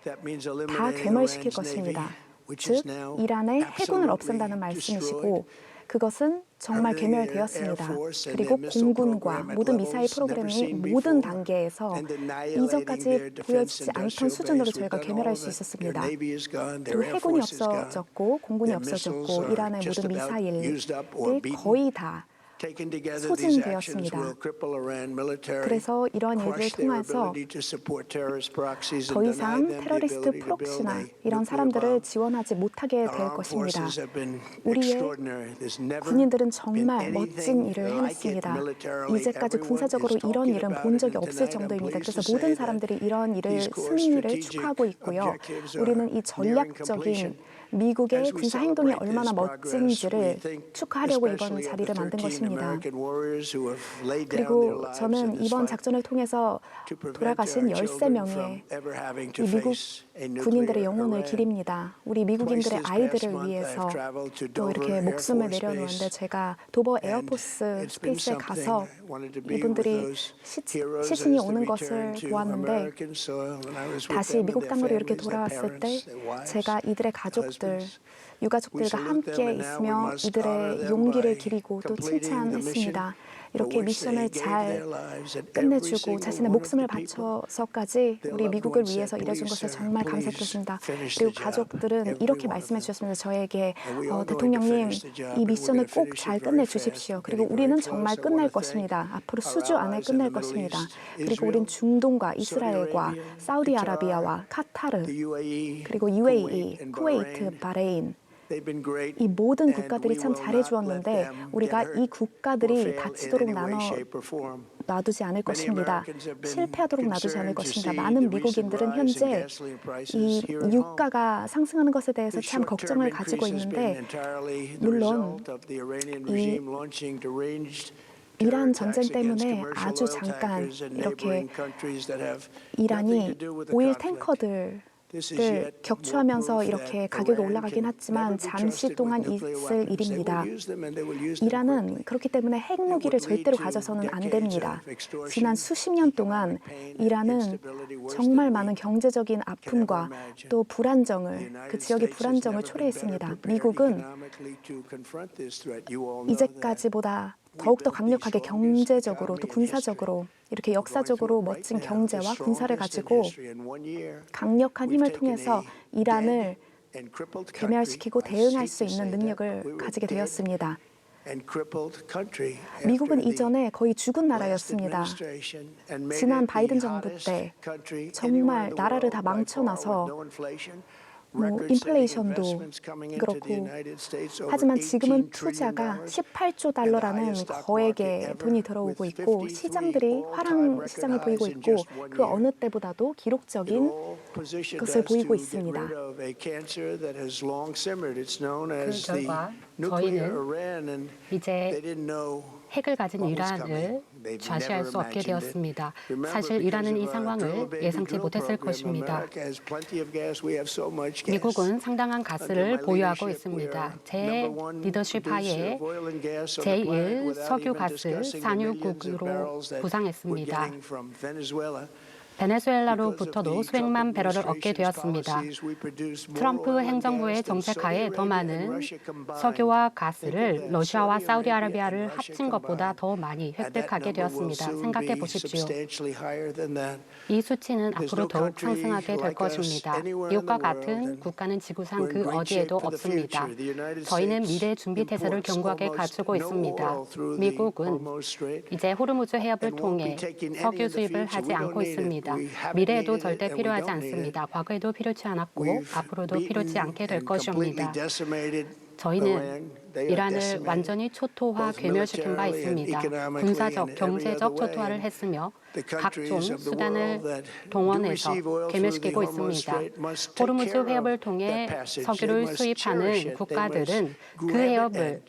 다 괴멸시킬 것입니다. 즉, 이란의 해군을 없앤다는 말씀이시고 그것은 정말 괴멸되었습니다. 그리고 공군과 모든 미사일 프로그램이 모든 단계에서 이전까지 보여지지 않던 수준으로 저희가 괴멸할 수 있었습니다. 그리고 해군이 없어졌고 공군이 없어졌고 이란의 모든 미사일이 거의 다 소진되었습니다. 그래서 이러한 일들을 통해서 더 이상 테러리스트 프록시나 이런 사람들을 지원하지 못하게 될 것입니다. 우리의 군인들은 정말 멋진 일을 해냈습니다. 이제까지 군사적으로 이런 일은 본 적이 없을 정도입니다. 그래서 모든 사람들이 이런 일을 승리를 축하하고 있고요. 우리는 이 전략적인 미국의 군사 행동이 얼마나 멋진지를 축하하려고 이번 자리를 만든 것입니다. 그리고 저는 이번 작전을 통해서 돌아가신 13명의 이 미국 군인들의 영혼을 기립니다. 우리 미국인들의 아이들을 위해서 또 이렇게 목숨을 내려놓았는데 제가 도버 에어포스 스페이스에 가서 이분들이 시신이 오는 것을 보았는데 다시 미국 땅으로 이렇게 돌아왔을 때 제가 이들의 가족들 유가족들과 함께 있으며 이들의 용기를 기리고 또 칭찬했습니다. 이렇게 미션을 잘 끝내주고 자신의 목숨을 바쳐서까지 우리 미국을 위해서 일해준 것을 정말 감사드렸습니다. 그리고 가족들은 이렇게 말씀해 주셨습니다. 저에게 대통령님 이 미션을 꼭 잘 끝내주십시오. 그리고 우리는 정말 끝낼 것입니다. 앞으로 수주 안에 끝낼 것입니다. 그리고 우린 중동과 이스라엘과 사우디아라비아와 카타르 그리고 UAE, 쿠웨이트, 바레인 이 모든 국가들이 참 잘해주었는데 우리가 이 국가들이 다치도록 놔두지 않을 것입니다. 실패하도록 놔두지 않을 것입니다. 많은 미국인들은 현재 이 유가가 상승하는 것에 대해서 참 걱정을 가지고 있는데 물론 이 이란 전쟁 때문에 아주 잠깐 이렇게 이란이 오일 탱커들 를 격추하면서 이렇게 가격이 올라가긴 했지만 잠시 동안 있을 일입니다. 이란은 그렇기 때문에 핵무기를 절대로 가져서는 안 됩니다. 지난 수십 년 동안 이란은 정말 많은 경제적인 아픔과 또 불안정을 그 지역의 불안정을 초래했습니다. 미국은 이제까지보다 더욱더 강력하게 경제적으로 또 군사적으로 이렇게 역사적으로 멋진 경제와 군사를 가지고 강력한 힘을 통해서 이란을 괴멸시키고 대응할 수 있는 능력을 가지게 되었습니다. 미국은 이전에 거의 죽은 나라였습니다. 지난 바이든 정부 때 정말 나라를 다 망쳐놔서 인플레이션도 그렇고 하지만 지금은 투자가 18조 달러라는 거액의 돈이 들어오고 있고 시장들이 화랑 시장을 보이고 있고 그 어느 때보다도 기록적인 것을 보이고 있습니다. 그 결과 저희는 이제 핵을 가진 이란을 좌시할 수 없게 되었습니다. 사실 이란은 이 상황을 예상치 못했을 것입니다. 미국은 상당한 가스를 보유하고 있습니다. 제 리더십 하에 제1 석유가스 산유국으로 부상했습니다. 베네수엘라로부터도 수백만 배럴을 얻게 되었습니다. 트럼프 행정부의 정책 하에 더 많은 석유와 가스를 러시아와 사우디아라비아를 합친 것보다 더 많이 획득하게 되었습니다. 생각해 보십시오. 이 수치는 앞으로 더욱 상승하게 될 것입니다. 미국과 같은 국가는 지구상 그 어디에도 없습니다. 저희는 미래 준비 태세를 견고하게 갖추고 있습니다. 미국은 이제 호르무즈 해협을 통해 석유 수입을 하지 않고 있습니다. 미래에도 절대 필요하지 않습니다. 과거에도 필요치 않았고 앞으로도 필요치 않게 될 것입니다. 저희는 이란을 완전히 초토화, 괴멸시킨 바 있습니다. 군사적, 경제적 초토화를 했으며 각종 수단을 동원해서 괴멸시키고 있습니다. 호르무즈 해협을 통해 석유를 수입하는 국가들은 그 해협을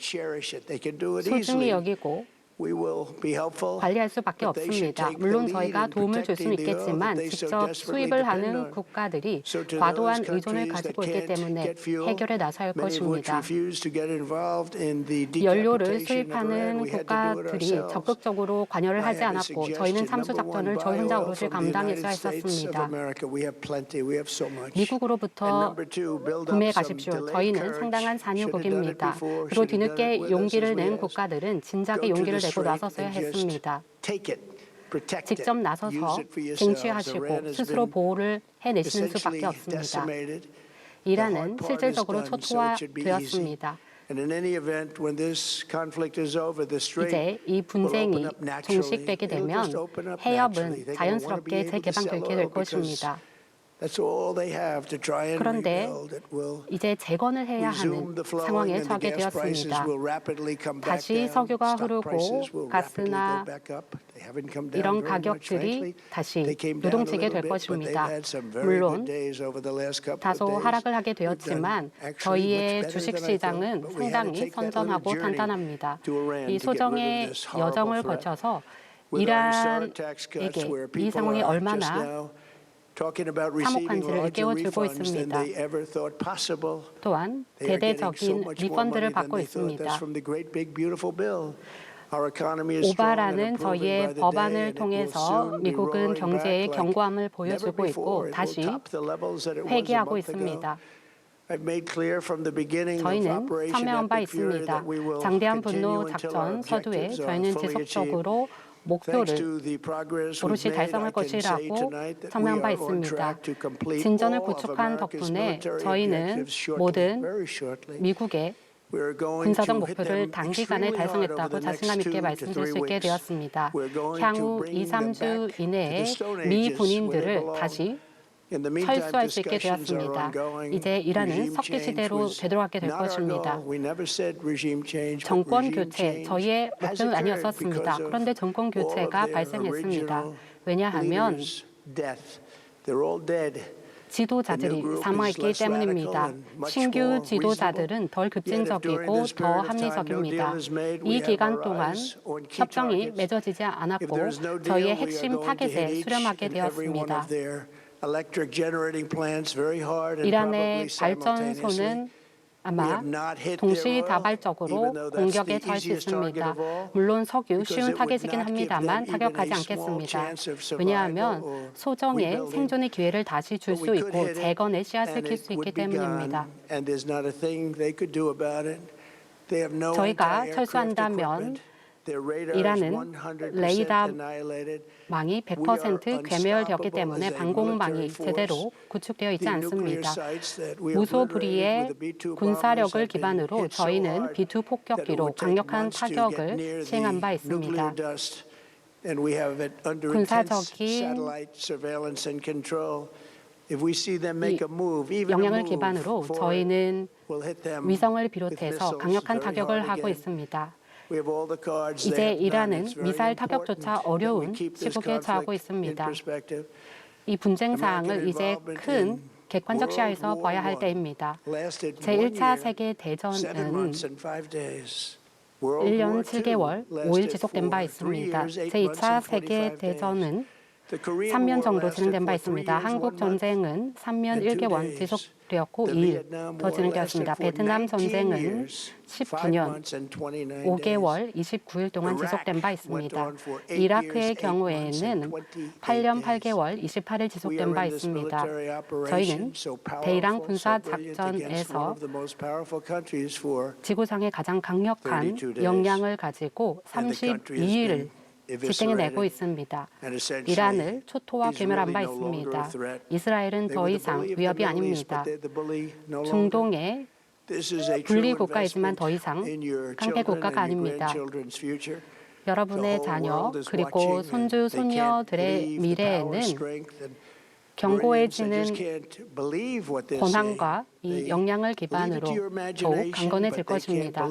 소중히 여기고 관리할 수밖에 없습니다. 물론 저희가 도움을 줄 수는 있겠지만 직접 수입을 하는 국가들이 과도한 의존을 가지고 있기 때문에 해결에 나서야 할 것입니다. 연료를 수입하는 국가들이 적극적으로 관여를 하지 않았고 저희는 참수 작전을 저희 혼자 오롯이 감당해야 했었습니다. 미국으로부터 구매해 가십시오. 저희는 상당한 산유국입니다. 그리고 뒤늦게 용기를 낸 국가들은 진작에 용기를 내고 나섰어야 했습니다. 직접 나서서 쟁취하시고 스스로 보호를 해내시는 수밖에 없습니다. 이란은 실질적으로 초토화되었습니다. 이제 이 분쟁이 종식되게 되면 해협은 자연스럽게 재개방되게 될 것입니다. 그런데 이제 재건을 해야 하는 상황에 처하게 되었습니다. 다시 석유가 흐르고 가스나 이런 가격들이 다시 요동치게 될 것입니다. 물론 다소 하락을 하게 되었지만 저희의 주식시장은 상당히 선전하고 탄탄합니다. 이 소정의 여정을 거쳐서 이란에게 이 상황이 얼마나 참혹한지를 일깨워주고 있습니다. 또한 대대적인 리펀드를 받고 있습니다. 오바라는 저희의 법안을 통해서 미국은 경제의 견고함을 보여주고 있고 다시 회귀하고 있습니다. 저희는 설명한 바 있습니다. 장대한 분노 작전 서두에 저희는 지속적으로 목표를 오롯이 달성할 것이라고 설명한 바 있습니다. 진전을 구축한 덕분에 저희는 모든 미국의 군사적 목표를 단기간에 달성했다고 자신감 있게 말씀드릴 수 있게 되었습니다. 향후 2, 3주 이내에 미 군인들을 다시 철수할 수 있게 되었습니다. 이제 이란은 석기 시대로 되돌아가게 될 것입니다. 정권 교체, 저희의 목표는 아니었었습니다. 그런데 정권 교체가 발생했습니다. 왜냐하면 지도자들이 사망했기 때문입니다. 신규 지도자들은 덜 급진적이고 더 합리적입니다. 이 기간 동안 협정이 맺어지지 않았고 저희의 핵심 타겟에 수렴하게 되었습니다. 이란의 발전소는 아마 동시다발적으로 공격에 처할 수 있습니다. 물론 석유 쉬운 타겟이긴 합니다만 타격하지 않겠습니다. 왜냐하면 소정의 생존의 기회를 다시 줄 수 있고 재건의 씨앗을 킬 수 있기 때문입니다. 저희가 철수한다면 이란은 레이더망이 100% 괴멸되었기 때문에 방공망이 제대로 구축되어 있지 않습니다. 무소불위의 군사력을 기반으로 저희는 B2 폭격기로 강력한 타격을 시행한 바 있습니다. 군사적인 이 영향을 기반으로 저희는 위성을 비롯해서 강력한 타격을 하고 있습니다. 이제 이란은 미사일 타격조차 어려운 시국에 처하고 있습니다. 이 분쟁 사항을 이제 큰 객관적 시야에서 봐야 할 때입니다. 제1차 세계대전은 1년 7개월, 5일 지속된 바 있습니다. 제2차 세계대전은 3년 정도 진행된 바 있습니다. 한국 전쟁은 3년 1개월 지속되었고 2일 더 진행되었습니다. 베트남 전쟁은 19년 5개월 29일 동안 지속된 바 있습니다. 이라크의 경우에는 8년 8개월 28일 지속된 바 있습니다. 저희는 대이란 군사 작전에서 지구상의 가장 강력한 역량을 가지고 32일을 집행해내고 있습니다. 이란을 초토화 괴멸한 바 있습니다. 이스라엘은 더 이상 위협이 아닙니다. 중동의 분리 국가이지만 더 이상 깡패 국가가 아닙니다. 여러분의 자녀 그리고 손주 손녀들의 미래에는 견고해지는 권한과 이 역량을 기반으로 더욱 강건해질 것입니다.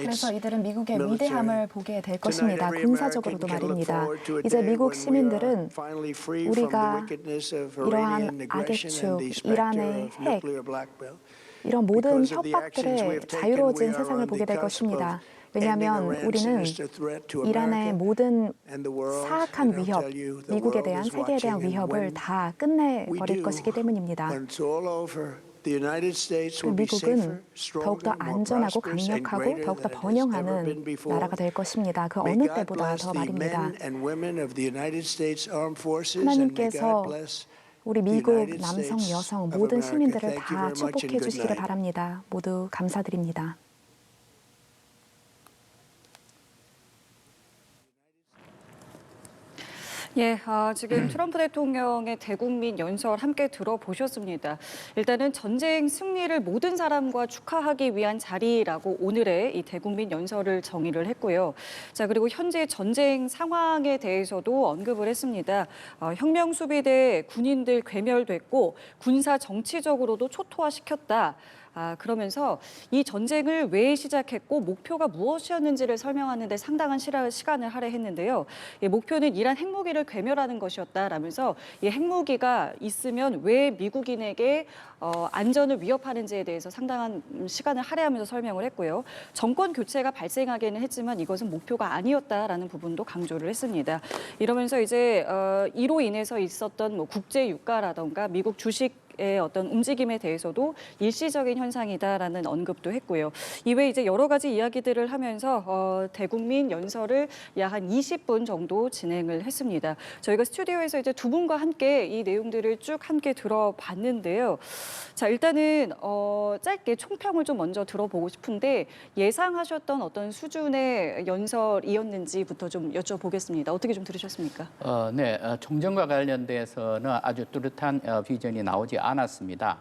그래서 이들은 미국의 위대함을 보게 될 것입니다. 군사적으로도 말입니다. 이제 미국 시민들은 우리가 이러한 악의 축, 이란의 핵, 이런 모든 협박들에 자유로워진 세상을 보게 될 것입니다. 왜냐하면 우리는 이란의 모든 사악한 위협, 미국에 대한 세계에 대한 위협을 다 끝내버릴 것이기 때문입니다. 미국은 더욱더 안전하고 강력하고 더욱더 번영하는 나라가 될 것입니다. 그 어느 때보다 더 말입니다. 하나님께서 우리 미국 남성, 여성 모든 시민들을 다 축복해 주시기를 바랍니다. 모두 감사드립니다. 예, 지금 트럼프 대통령의 대국민 연설 함께 들어보셨습니다. 일단은 전쟁 승리를 모든 사람과 축하하기 위한 자리라고 오늘의 이 대국민 연설을 정의를 했고요. 자, 그리고 현재 전쟁 상황에 대해서도 언급을 했습니다. 혁명 수비대 군인들 괴멸됐고 군사 정치적으로도 초토화시켰다. 그러면서 이 전쟁을 왜 시작했고 목표가 무엇이었는지를 설명하는 데 상당한 시간을 할애했는데요. 이 목표는 이란 핵무기를 괴멸하는 것이었다라면서 이 핵무기가 있으면 왜 미국인에게 안전을 위협하는지에 대해서 상당한 시간을 할애하면서 설명을 했고요. 정권 교체가 발생하기는 했지만 이것은 목표가 아니었다라는 부분도 강조를 했습니다. 이러면서 이제 이로 인해서 있었던 뭐 국제 유가라던가 미국 주식 의 어떤 움직임에 대해서도 일시적인 현상이다라는 언급도 했고요. 이외에 이제 여러 가지 이야기들을 하면서 대국민 연설을 약 한 20분 정도 진행을 했습니다. 저희가 스튜디오에서 이제 두 분과 함께 이 내용들을 쭉 함께 들어봤는데요. 자, 일단은 짧게 총평을 좀 먼저 들어보고 싶은데 예상하셨던 어떤 수준의 연설이었는지부터 좀 여쭤보겠습니다. 어떻게 좀 들으셨습니까? 네, 총정과 관련돼서는 아주 뚜렷한 비전이 나오지 않았습니다.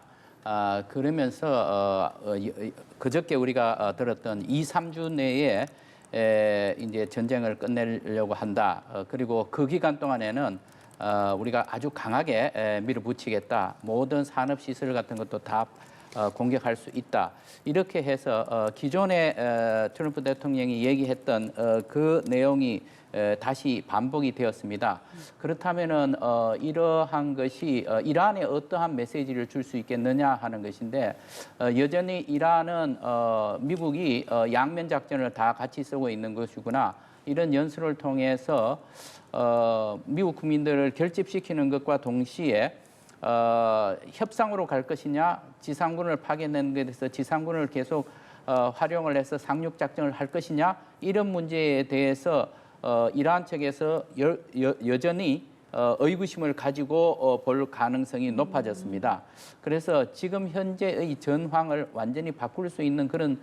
그러면서 그저께 우리가 들었던 2, 3주 내에 이제 전쟁을 끝내려고 한다. 그리고 그 기간 동안에는 우리가 아주 강하게 밀어붙이겠다. 모든 산업 시설 같은 것도 다 공격할 수 있다. 이렇게 해서 기존에 트럼프 대통령이 얘기했던 그 내용이 다시 반복이 되었습니다. 그렇다면은 이러한 것이 이란에 어떠한 메시지를 줄 수 있겠느냐 하는 것인데 여전히 이란은 미국이 양면 작전을 다 같이 쓰고 있는 것이구나. 이런 연설을 통해서 미국 국민들을 결집시키는 것과 동시에 협상으로 갈 것이냐, 지상군을 파견하는 데 대해서 지상군을 계속 활용을 해서 상륙 작전을 할 것이냐, 이런 문제에 대해서 이란 측에서 여전히 의구심을 가지고 볼 가능성이 높아졌습니다. 그래서 지금 현재의 전황을 완전히 바꿀 수 있는 그런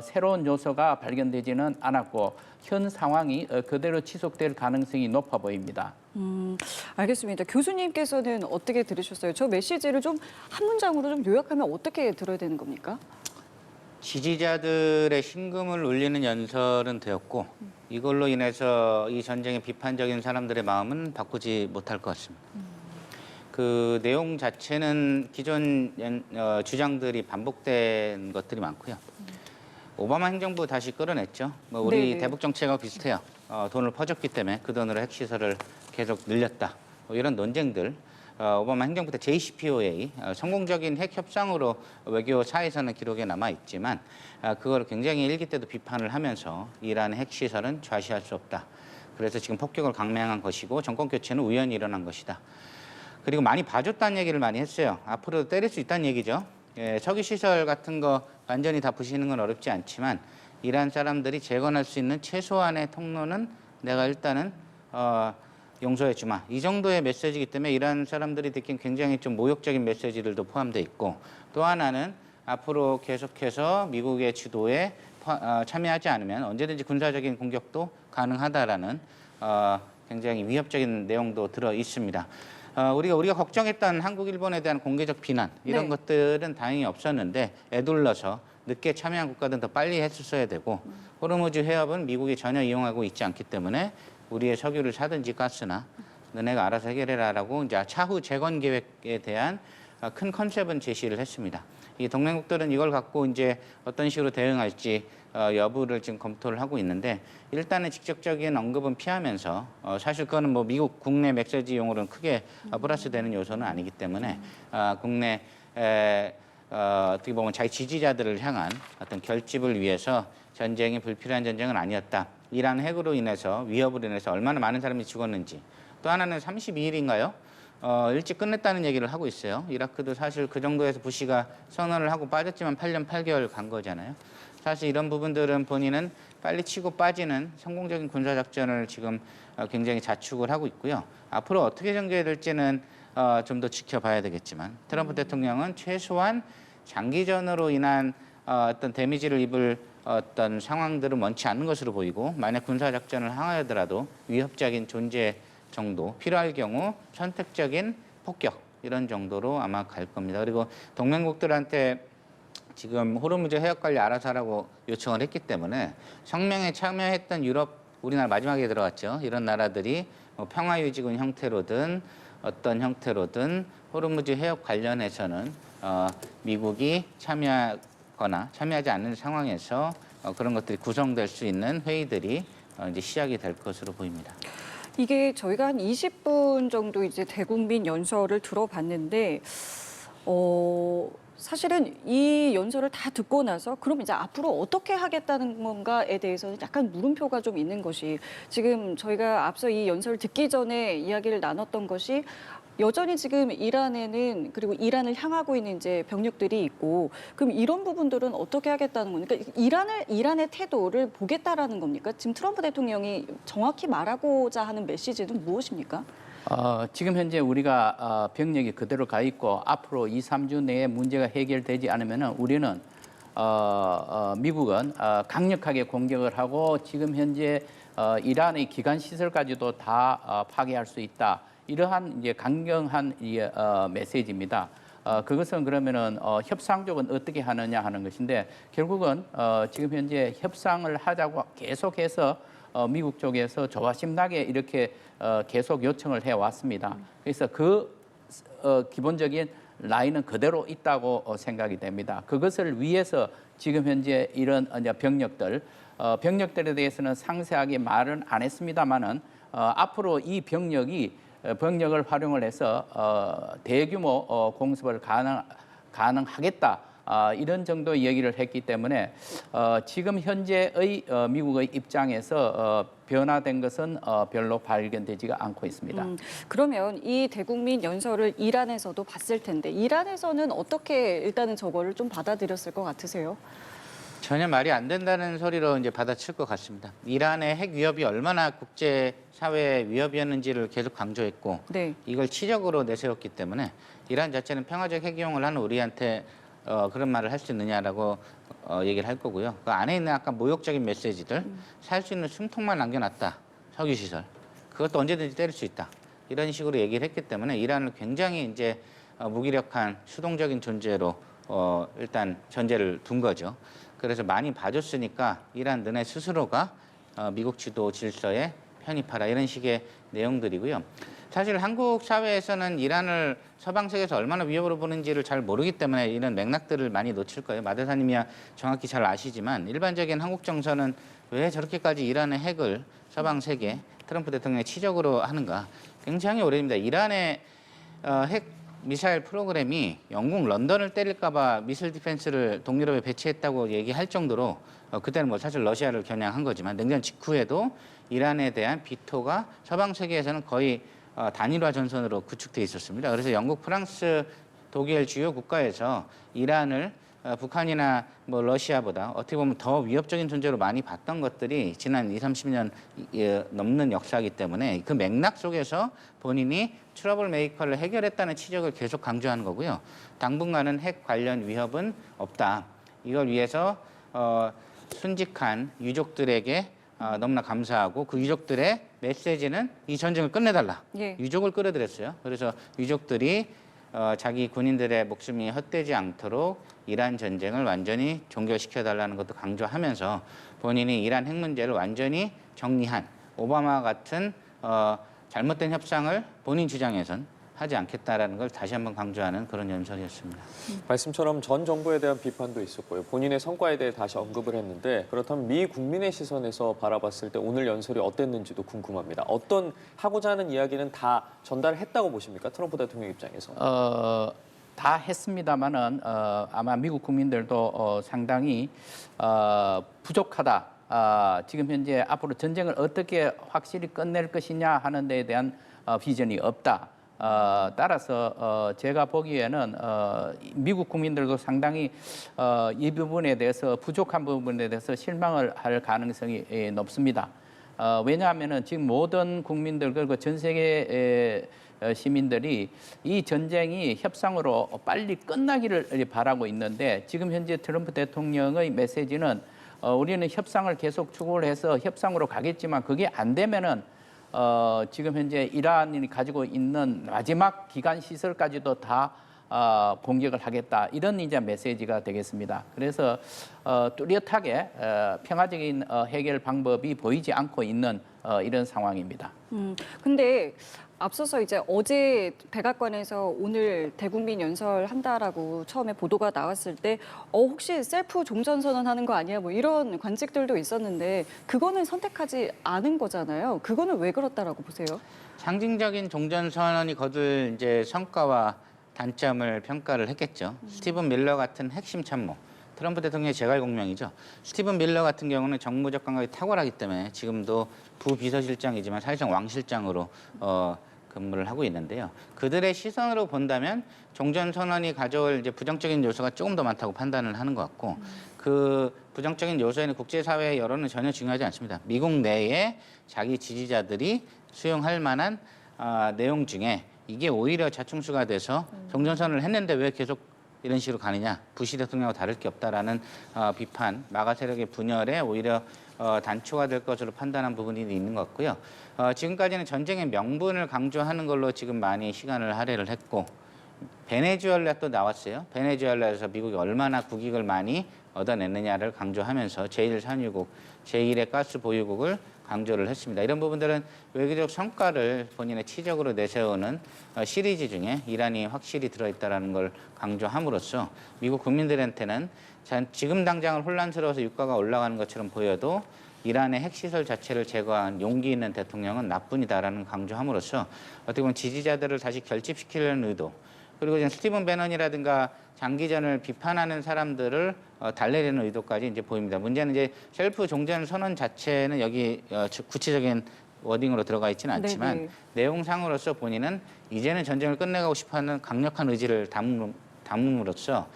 새로운 요소가 발견되지는 않았고 현 상황이 그대로 지속될 가능성이 높아 보입니다. 알겠습니다. 교수님께서는 어떻게 들으셨어요? 저 메시지를 좀 한 문장으로 좀 요약하면 어떻게 들어야 되는 겁니까? 지지자들의 심금을 울리는 연설은 되었고 이걸로 인해서 이 전쟁에 비판적인 사람들의 마음은 바꾸지 못할 것 같습니다. 그 내용 자체는 기존 주장들이 반복된 것들이 많고요. 오바마 행정부 다시 끌어냈죠. 뭐 우리 네네. 대북 정책하고 비슷해요. 돈을 퍼줬기 때문에 그 돈으로 핵시설을 계속 늘렸다. 뭐 이런 논쟁들. 오바마 행정부 때 JCPOA 성공적인 핵 협상으로 외교사에서는 기록에 남아 있지만 그걸 굉장히 일기 때도 비판을 하면서 이란의 핵시설은 좌시할 수 없다. 그래서 지금 폭격을 강행한 것이고 정권 교체는 우연히 일어난 것이다. 그리고 많이 봐줬다는 얘기를 많이 했어요. 앞으로 때릴 수 있다는 얘기죠. 석유 시설 같은 거 완전히 다 부시는 건 어렵지 않지만 이란 사람들이 재건할 수 있는 최소한의 통로는 내가 일단은 용서해 주마. 이 정도의 메시지이기 때문에 이란 사람들이 듣기엔 굉장히 좀 모욕적인 메시지들도 포함되어 있고 또 하나는 앞으로 계속해서 미국의 지도에 참여하지 않으면 언제든지 군사적인 공격도 가능하다라는 굉장히 위협적인 내용도 들어 있습니다. 우리가 걱정했던 한국, 일본에 대한 공개적 비난 이런 것들은 다행히 없었는데 애둘러서 늦게 참여한 국가들은 더 빨리 했었어야 되고 호르무즈 해협은 미국이 전혀 이용하고 있지 않기 때문에 우리의 석유를 사든지 가스나 너네가 알아서 해결해라라고 이제 차후 재건 계획에 대한 큰 컨셉은 제시를 했습니다. 이 동맹국들은 이걸 갖고 이제 어떤 식으로 대응할지 여부를 지금 검토를 하고 있는데 일단은 직접적인 언급은 피하면서 사실 그거는 뭐 미국 국내 메시지용으로는 크게 플러스되는 요소는 아니기 때문에 국내 어떻게 보면 자기 지지자들을 향한 어떤 결집을 위해서 전쟁이 불필요한 전쟁은 아니었다. 이란 핵으로 인해서 위협으로 인해서 얼마나 많은 사람이 죽었는지. 또 하나는 32일인가요? 일찍 끝냈다는 얘기를 하고 있어요. 이라크도 사실 그 정도에서 부시가 선언을 하고 빠졌지만 8년 8개월 간 거잖아요. 사실 이런 부분들은 본인은 빨리 치고 빠지는 성공적인 군사작전을 지금 굉장히 자축을 하고 있고요. 앞으로 어떻게 전개될지는 좀 더 지켜봐야 되겠지만 트럼프 대통령은 최소한 장기전으로 인한 어떤 데미지를 입을 어떤 상황들은 원치 않는 것으로 보이고 만약 군사작전을 항하더라도 위협적인 존재 정도, 필요할 경우 선택적인 폭격 이런 정도로 아마 갈 겁니다. 그리고 동맹국들한테 지금 호르무즈 해역 관리 알아서 하라고 요청을 했기 때문에 성명에 참여했던 유럽, 우리나라 마지막에 들어갔죠. 이런 나라들이 평화유지군 형태로든 어떤 형태로든 호르무즈 해역 관련해서는 미국이 참여하거나 참여하지 않는 상황에서 그런 것들이 구성될 수 있는 회의들이 이제 시작이 될 것으로 보입니다. 이게 저희가 한 20분 정도 이제 대국민 연설을 들어봤는데, 사실은 이 연설을 다 듣고 나서 그럼 이제 앞으로 어떻게 하겠다는 건가에 대해서는 약간 물음표가 좀 있는 것이 지금 저희가 앞서 이 연설을 듣기 전에 이야기를 나눴던 것이 여전히 지금 이란에는 그리고 이란을 향하고 있는 이제 병력들이 있고 그럼 이런 부분들은 어떻게 하겠다는 겁니까? 이란의 태도를 보겠다라는 겁니까? 지금 트럼프 대통령이 정확히 말하고자 하는 메시지는 무엇입니까? 지금 현재 우리가 병력이 그대로 가 있고 앞으로 2, 3주 내에 문제가 해결되지 않으면 우리는 미국은 강력하게 공격을 하고 지금 현재 이란의 기관 시설까지도 다 파괴할 수 있다. 이러한 이제 강경한 메시지입니다. 그것은 그러면은 협상 쪽은 어떻게 하느냐 하는 것인데 결국은 지금 현재 협상을 하자고 계속해서 미국 쪽에서 조바심나게 이렇게 계속 요청을 해왔습니다. 그래서 그 기본적인 라인은 그대로 있다고 생각이 됩니다. 그것을 위해서 지금 현재 이런 병력들에 대해서는 상세하게 말은 안 했습니다만은 앞으로 이 병력을 활용을 해서 대규모 공습을 가능하겠다. 이런 정도 얘기를 했기 때문에 지금 현재의 미국의 입장에서 변화된 것은 별로 발견되지가 않고 있습니다. 그러면 이 대국민 연설을 이란에서도 봤을 텐데 이란에서는 어떻게 일단은 저거를 좀 받아들였을 것 같으세요? 전혀 말이 안 된다는 소리로 이제 받아칠 것 같습니다. 이란의 핵 위협이 얼마나 국제 사회의 위협이었는지를 계속 강조했고 네. 이걸 치적으로 내세웠기 때문에 이란 자체는 평화적 핵 이용을 하는 우리한테 그런 말을 할 수 있느냐라고 얘기를 할 거고요. 그 안에 있는 아까 모욕적인 메시지들, 살 수 있는 숨통만 남겨놨다. 석유시설. 그것도 언제든지 때릴 수 있다. 이런 식으로 얘기를 했기 때문에 이란을 굉장히 이제 무기력한 수동적인 존재로 일단 전제를 둔 거죠. 그래서 많이 봐줬으니까 이란 너네 스스로가 미국 지도 질서에 편입하라 이런 식의 내용들이고요. 사실 한국 사회에서는 이란을 서방 세계에서 얼마나 위협으로 보는지를 잘 모르기 때문에 이런 맥락들을 많이 놓칠 거예요. 마 대사님이야 정확히 잘 아시지만 일반적인 한국 정서는 왜 저렇게까지 이란의 핵을 서방 세계 트럼프 대통령이 치적으로 하는가. 굉장히 오래됩니다. 이란의 핵 미사일 프로그램이 영국 런던을 때릴까 봐 미술 디펜스를 동유럽에 배치했다고 얘기할 정도로 그때는 뭐 사실 러시아를 겨냥한 거지만 냉전 직후에도 이란에 대한 비토가 서방 세계에서는 거의 단일화 전선으로 구축돼 있었습니다. 그래서 영국, 프랑스, 독일 주요 국가에서 이란을 북한이나 뭐 러시아보다 어떻게 보면 더 위협적인 존재로 많이 봤던 것들이 지난 20, 30년 넘는 역사이기 때문에 그 맥락 속에서 본인이 트러블 메이커를 해결했다는 지적을 계속 강조하는 거고요. 당분간은 핵 관련 위협은 없다. 이걸 위해서 순직한 유족들에게 너무나 감사하고 그 유족들의 메시지는 이 전쟁을 끝내달라. 예. 유족을 끌어들였어요. 그래서 유족들이 자기 군인들의 목숨이 헛되지 않도록 이란 전쟁을 완전히 종결시켜달라는 것도 강조하면서 본인이 이란 핵 문제를 완전히 정리한 오바마 같은 잘못된 협상을 본인 주장에선 하지 않겠다라는 걸 다시 한번 강조하는 그런 연설이었습니다. 말씀처럼 전 정부에 대한 비판도 있었고요. 본인의 성과에 대해 다시 언급을 했는데 그렇다면 미 국민의 시선에서 바라봤을 때 오늘 연설이 어땠는지도 궁금합니다. 어떤 하고자 하는 이야기는 다 전달했다고 보십니까? 트럼프 대통령 입장에서. 다 했습니다만은 아마 미국 국민들도 상당히 부족하다. 지금 현재 앞으로 전쟁을 어떻게 확실히 끝낼 것이냐 하는 데에 대한 비전이 없다. 따라서 제가 보기에는 미국 국민들도 상당히 이 부분에 대해서 부족한 부분에 대해서 실망을 할 가능성이 높습니다. 왜냐하면은 지금 모든 국민들 그리고 전 세계 시민들이 이 전쟁이 협상으로 빨리 끝나기를 바라고 있는데 지금 현재 트럼프 대통령의 메시지는 우리는 협상을 계속 추구를 해서 협상으로 가겠지만 그게 안 되면은 지금 현재 이란이 가지고 있는 마지막 기간 시설까지도 다 공격을 하겠다 이런 이제 메시지가 되겠습니다. 그래서 뚜렷하게 평화적인 해결 방법이 보이지 않고 있는 이런 상황입니다. 근데 앞서서 이제 어제 백악관에서 오늘 대국민 연설한다라고 처음에 보도가 나왔을 때 혹시 셀프 종전 선언하는 거 아니야? 뭐 이런 관측들도 있었는데 그거는 선택하지 않은 거잖아요. 그거는 왜 그렇다라고 보세요? 상징적인 종전 선언이 거둘 이제 성과와 단점을 평가를 했겠죠. 스티븐 밀러 같은 핵심 참모, 트럼프 대통령의 제갈공명이죠. 스티븐 밀러 같은 경우는 정무적 감각이 탁월하기 때문에 지금도 부비서실장이지만 사실상 왕실장으로 근무를 하고 있는데요. 그들의 시선으로 본다면 종전선언이 가져올 이제 부정적인 요소가 조금 더 많다고 판단을 하는 것 같고 그 부정적인 요소에는 국제사회의 여론은 전혀 중요하지 않습니다. 미국 내에 자기 지지자들이 수용할 만한 내용 중에 이게 오히려 자충수가 돼서 종전선언을 했는데 왜 계속 이런 식으로 가느냐, 부시 대통령하고 다를 게 없다라는 비판, 마가 세력의 분열에 오히려 단초가 될 것으로 판단한 부분이 있는 것 같고요. 지금까지는 전쟁의 명분을 강조하는 걸로 지금 많이 시간을 할애를 했고 베네수엘라 또 나왔어요. 베네수엘라에서 미국이 얼마나 국익을 많이 얻어냈느냐를 강조하면서 제1산유국, 제1의 가스 보유국을 강조를 했습니다. 이런 부분들은 외교적 성과를 본인의 치적으로 내세우는 시리즈 중에 이란이 확실히 들어있다는 걸 강조함으로써 미국 국민들한테는 지금 당장은 혼란스러워서 유가가 올라가는 것처럼 보여도 이란의 핵시설 자체를 제거한 용기 있는 대통령은 나뿐이다라는 강조함으로써 어떻게 보면 지지자들을 다시 결집시키려는 의도 그리고 지금 스티븐 배넌이라든가 장기전을 비판하는 사람들을 달래려는 의도까지 이제 보입니다. 문제는 이제 셀프 종전 선언 자체는 여기 구체적인 워딩으로 들어가 있지는 않지만 네네. 내용상으로서 본인은 이제는 전쟁을 끝내가고 싶어하는 강력한 의지를 담음으로써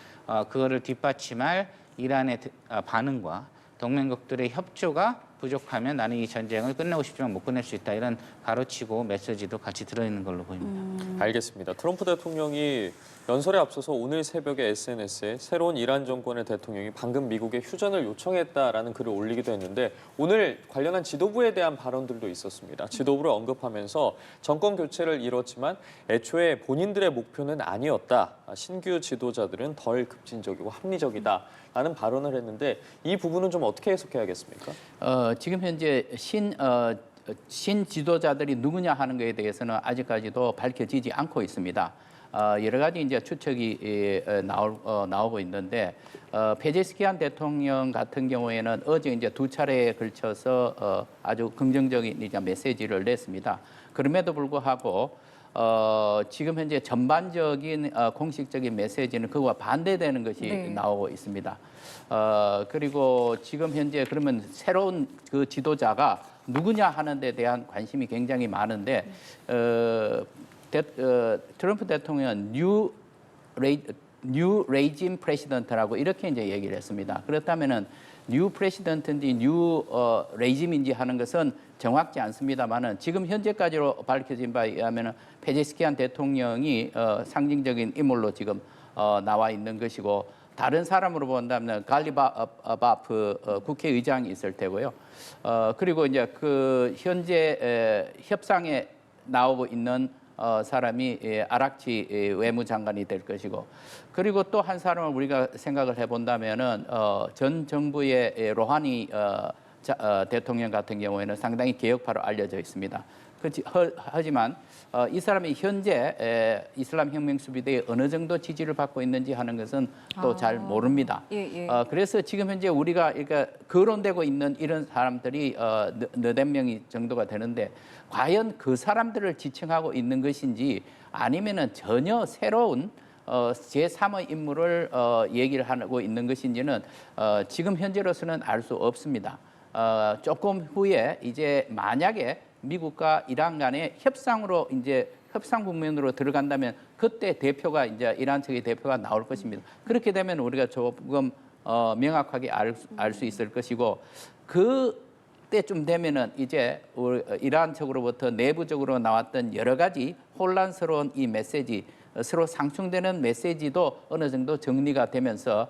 그거를 뒷받침할 이란의 반응과 동맹국들의 협조가 부족하면 나는 이 전쟁을 끝내고 싶지만 못 끝낼 수 있다. 이런 가로치고 메시지도 같이 들어있는 걸로 보입니다. 알겠습니다. 트럼프 대통령이 연설에 앞서서 오늘 새벽에 SNS에 새로운 이란 정권의 대통령이 방금 미국에 휴전을 요청했다라는 글을 올리기도 했는데 오늘 관련한 지도부에 대한 발언들도 있었습니다. 지도부를 언급하면서 정권 교체를 이뤘지만 애초에 본인들의 목표는 아니었다. 신규 지도자들은 덜 급진적이고 합리적이다라는 발언을 했는데 이 부분은 좀 어떻게 해석해야겠습니까? 지금 현재 신 지도자들이 누구냐 하는 것에 대해서는 아직까지도 밝혀지지 않고 있습니다. 여러 가지 이제 추측이 나오고 있는데 페제스키안 대통령 같은 경우에는 어제 이제 두 차례에 걸쳐서 아주 긍정적인 이제 메시지를 냈습니다. 그럼에도 불구하고 지금 현재 전반적인 공식적인 메시지는 그와 반대되는 것이 네. 나오고 있습니다. 그리고 지금 현재 그러면 새로운 그 지도자가 누구냐 하는 데 대한 관심이 굉장히 많은데 트럼프 대통령은 뉴 레이짐 프레시던트라고 이렇게 이제 얘기를 했습니다. 그렇다면은 뉴 프레시던트인지 뉴 레이짐인지 하는 것은 정확지 않습니다만은 지금 현재까지로 밝혀진 바에 의하면은 페제스키안 대통령이 상징적인 인물로 지금 나와 있는 것이고 다른 사람으로 본다면 갈리바프 국회의장이 있을 테고요. 그리고 이제 그 현재 협상에 나오고 있는 사람이 아락치 외무장관이 될 것이고 그리고 또 한 사람을 우리가 생각을 해본다면은 전 정부의 로하니 대통령 같은 경우에는 상당히 개혁파로 알려져 있습니다. 하지만 이 사람이 현재 이슬람 혁명 수비대에 어느 정도 지지를 받고 있는지 하는 것은 또 잘 모릅니다. 예. 그래서 지금 현재 우리가 그러니까 거론되고 있는 이런 사람들이 너댓 명이 정도가 되는데 과연 그 사람들을 지칭하고 있는 것인지 아니면은 전혀 새로운 제3의 임무를 얘기를 하고 있는 것인지는 지금 현재로서는 알 수 없습니다. 조금 후에 이제 만약에 미국과 이란 간의 협상으로 이제 협상 국면으로 들어간다면 그때 대표가 이제 이란 측의 대표가 나올 것입니다. 그렇게 되면 우리가 조금 명확하게 알 수 있을 것이고 그때쯤 되면은 이제 이란 측으로부터 내부적으로 나왔던 여러 가지 혼란스러운 이 메시지, 서로 상충되는 메시지도 어느 정도 정리가 되면서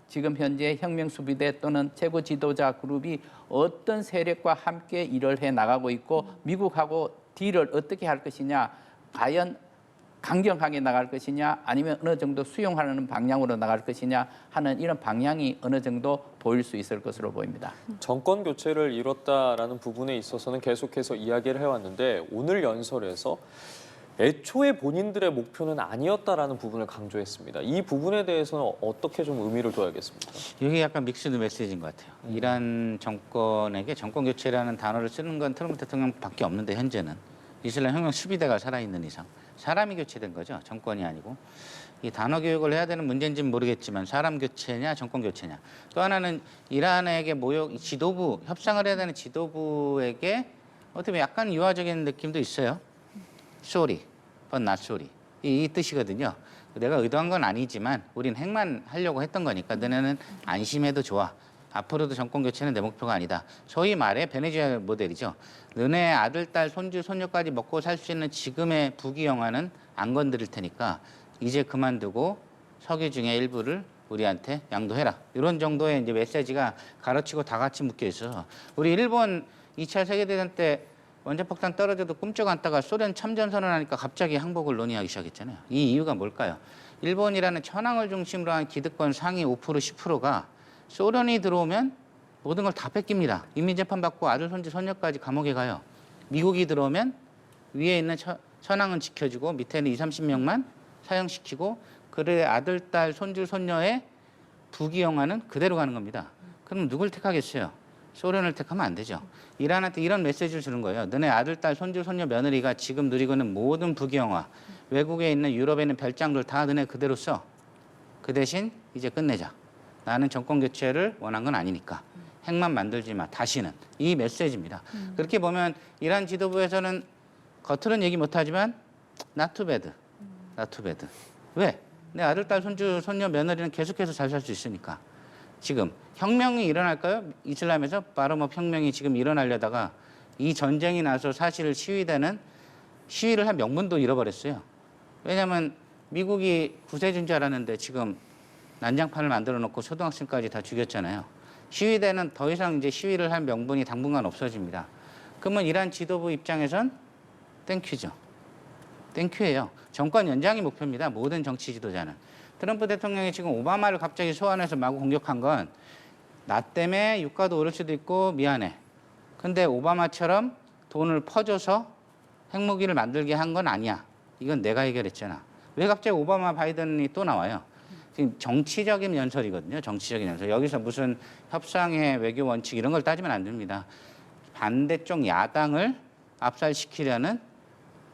지금 현재 혁명수비대 또는 최고 지도자 그룹이 어떤 세력과 함께 일을 해 나가고 있고 미국하고 딜을 어떻게 할 것이냐, 과연 강경하게 나갈 것이냐 아니면 어느 정도 수용하는 방향으로 나갈 것이냐 하는 이런 방향이 어느 정도 보일 수 있을 것으로 보입니다. 정권 교체를 이뤘다라는 부분에 있어서는 계속해서 이야기를 해왔는데 오늘 연설에서 애초에 본인들의 목표는 아니었다라는 부분을 강조했습니다. 이 부분에 대해서는 어떻게 좀 의미를 둬야겠습니까? 이게 약간 믹스드 메시지인 것 같아요. 이란 정권에게 정권 교체라는 단어를 쓰는 건 트럼프 대통령밖에 없는데 현재는 이슬람 혁명 수비대가 살아있는 이상 사람이 교체된 거죠. 정권이 아니고. 이 단어 교육을 해야 되는 문제인지는 모르겠지만 사람 교체냐 정권 교체냐. 또 하나는 이란에게 지도부 협상을 해야 되는 지도부에게 어떻게 보면 약간 유화적인 느낌도 있어요. sorry, but not sorry. 이 뜻이거든요. 내가 의도한 건 아니지만 우린 핵만 하려고 했던 거니까 너네는 안심해도 좋아. 앞으로도 정권 교체는 내 목표가 아니다. 소위 말해 베네수엘라 모델이죠. 너네 아들, 딸, 손주, 손녀까지 먹고 살 수 있는 지금의 부귀 영화는 안 건드릴 테니까 이제 그만두고 석유 중에 일부를 우리한테 양도해라. 이런 정도의 이제 메시지가 가르치고 다 같이 묶여 있어서 우리 일본 2차 세계대전 때 원자폭탄 떨어져도 꿈쩍 않다가 소련 참전 선언하니까 갑자기 항복을 논의하기 시작했잖아요. 이 이유가 뭘까요? 일본이라는 천황을 중심으로 한 기득권 상위 5%, 10%가 소련이 들어오면 모든 걸 다 뺏깁니다. 인민재판 받고 아들, 손주, 손녀까지 감옥에 가요. 미국이 들어오면 위에 있는 천황은 지켜주고 밑에는 20, 30명만 사형시키고 그의 아들, 딸, 손주, 손녀의 부귀 영화는 그대로 가는 겁니다. 그럼 누굴 택하겠어요? 소련을 택하면 안 되죠. 이란한테 이런 메시지를 주는 거예요. 너네 아들, 딸, 손주, 손녀, 며느리가 지금 누리고 있는 모든 부귀 영화, 외국에 있는 유럽에 있는 별장들 다 너네 그대로 써. 그 대신 이제 끝내자. 나는 정권 교체를 원한 건 아니니까. 핵만 만들지 마. 다시는. 이 메시지입니다. 그렇게 보면 이란 지도부에서는 겉으로는 얘기 못하지만 not too bad. not too bad. 왜? 내 아들, 딸, 손주, 손녀, 며느리는 계속해서 잘 살 수 있으니까. 지금 혁명이 일어날까요? 이슬람에서 바로업 혁명이 지금 일어나려다가 이 전쟁이 나서 사실 시위를 할 명분도 잃어버렸어요. 왜냐하면 미국이 구세주인 줄 알았는데 지금 난장판을 만들어 놓고 초등학생까지 다 죽였잖아요. 시위대는 더 이상 이제 시위를 할 명분이 당분간 없어집니다. 그러면 이란 지도부 입장에선 땡큐죠. 땡큐예요. 정권 연장이 목표입니다. 모든 정치 지도자는. 트럼프 대통령이 지금 오바마를 갑자기 소환해서 마구 공격한 건 나 때문에 유가도 오를 수도 있고 미안해. 근데 오바마처럼 돈을 퍼줘서 핵무기를 만들게 한 건 아니야. 이건 내가 해결했잖아. 왜 갑자기 오바마 바이든이 또 나와요? 지금 정치적인 연설이거든요. 정치적인 연설. 여기서 무슨 협상의 외교 원칙 이런 걸 따지면 안 됩니다. 반대쪽 야당을 압살시키려는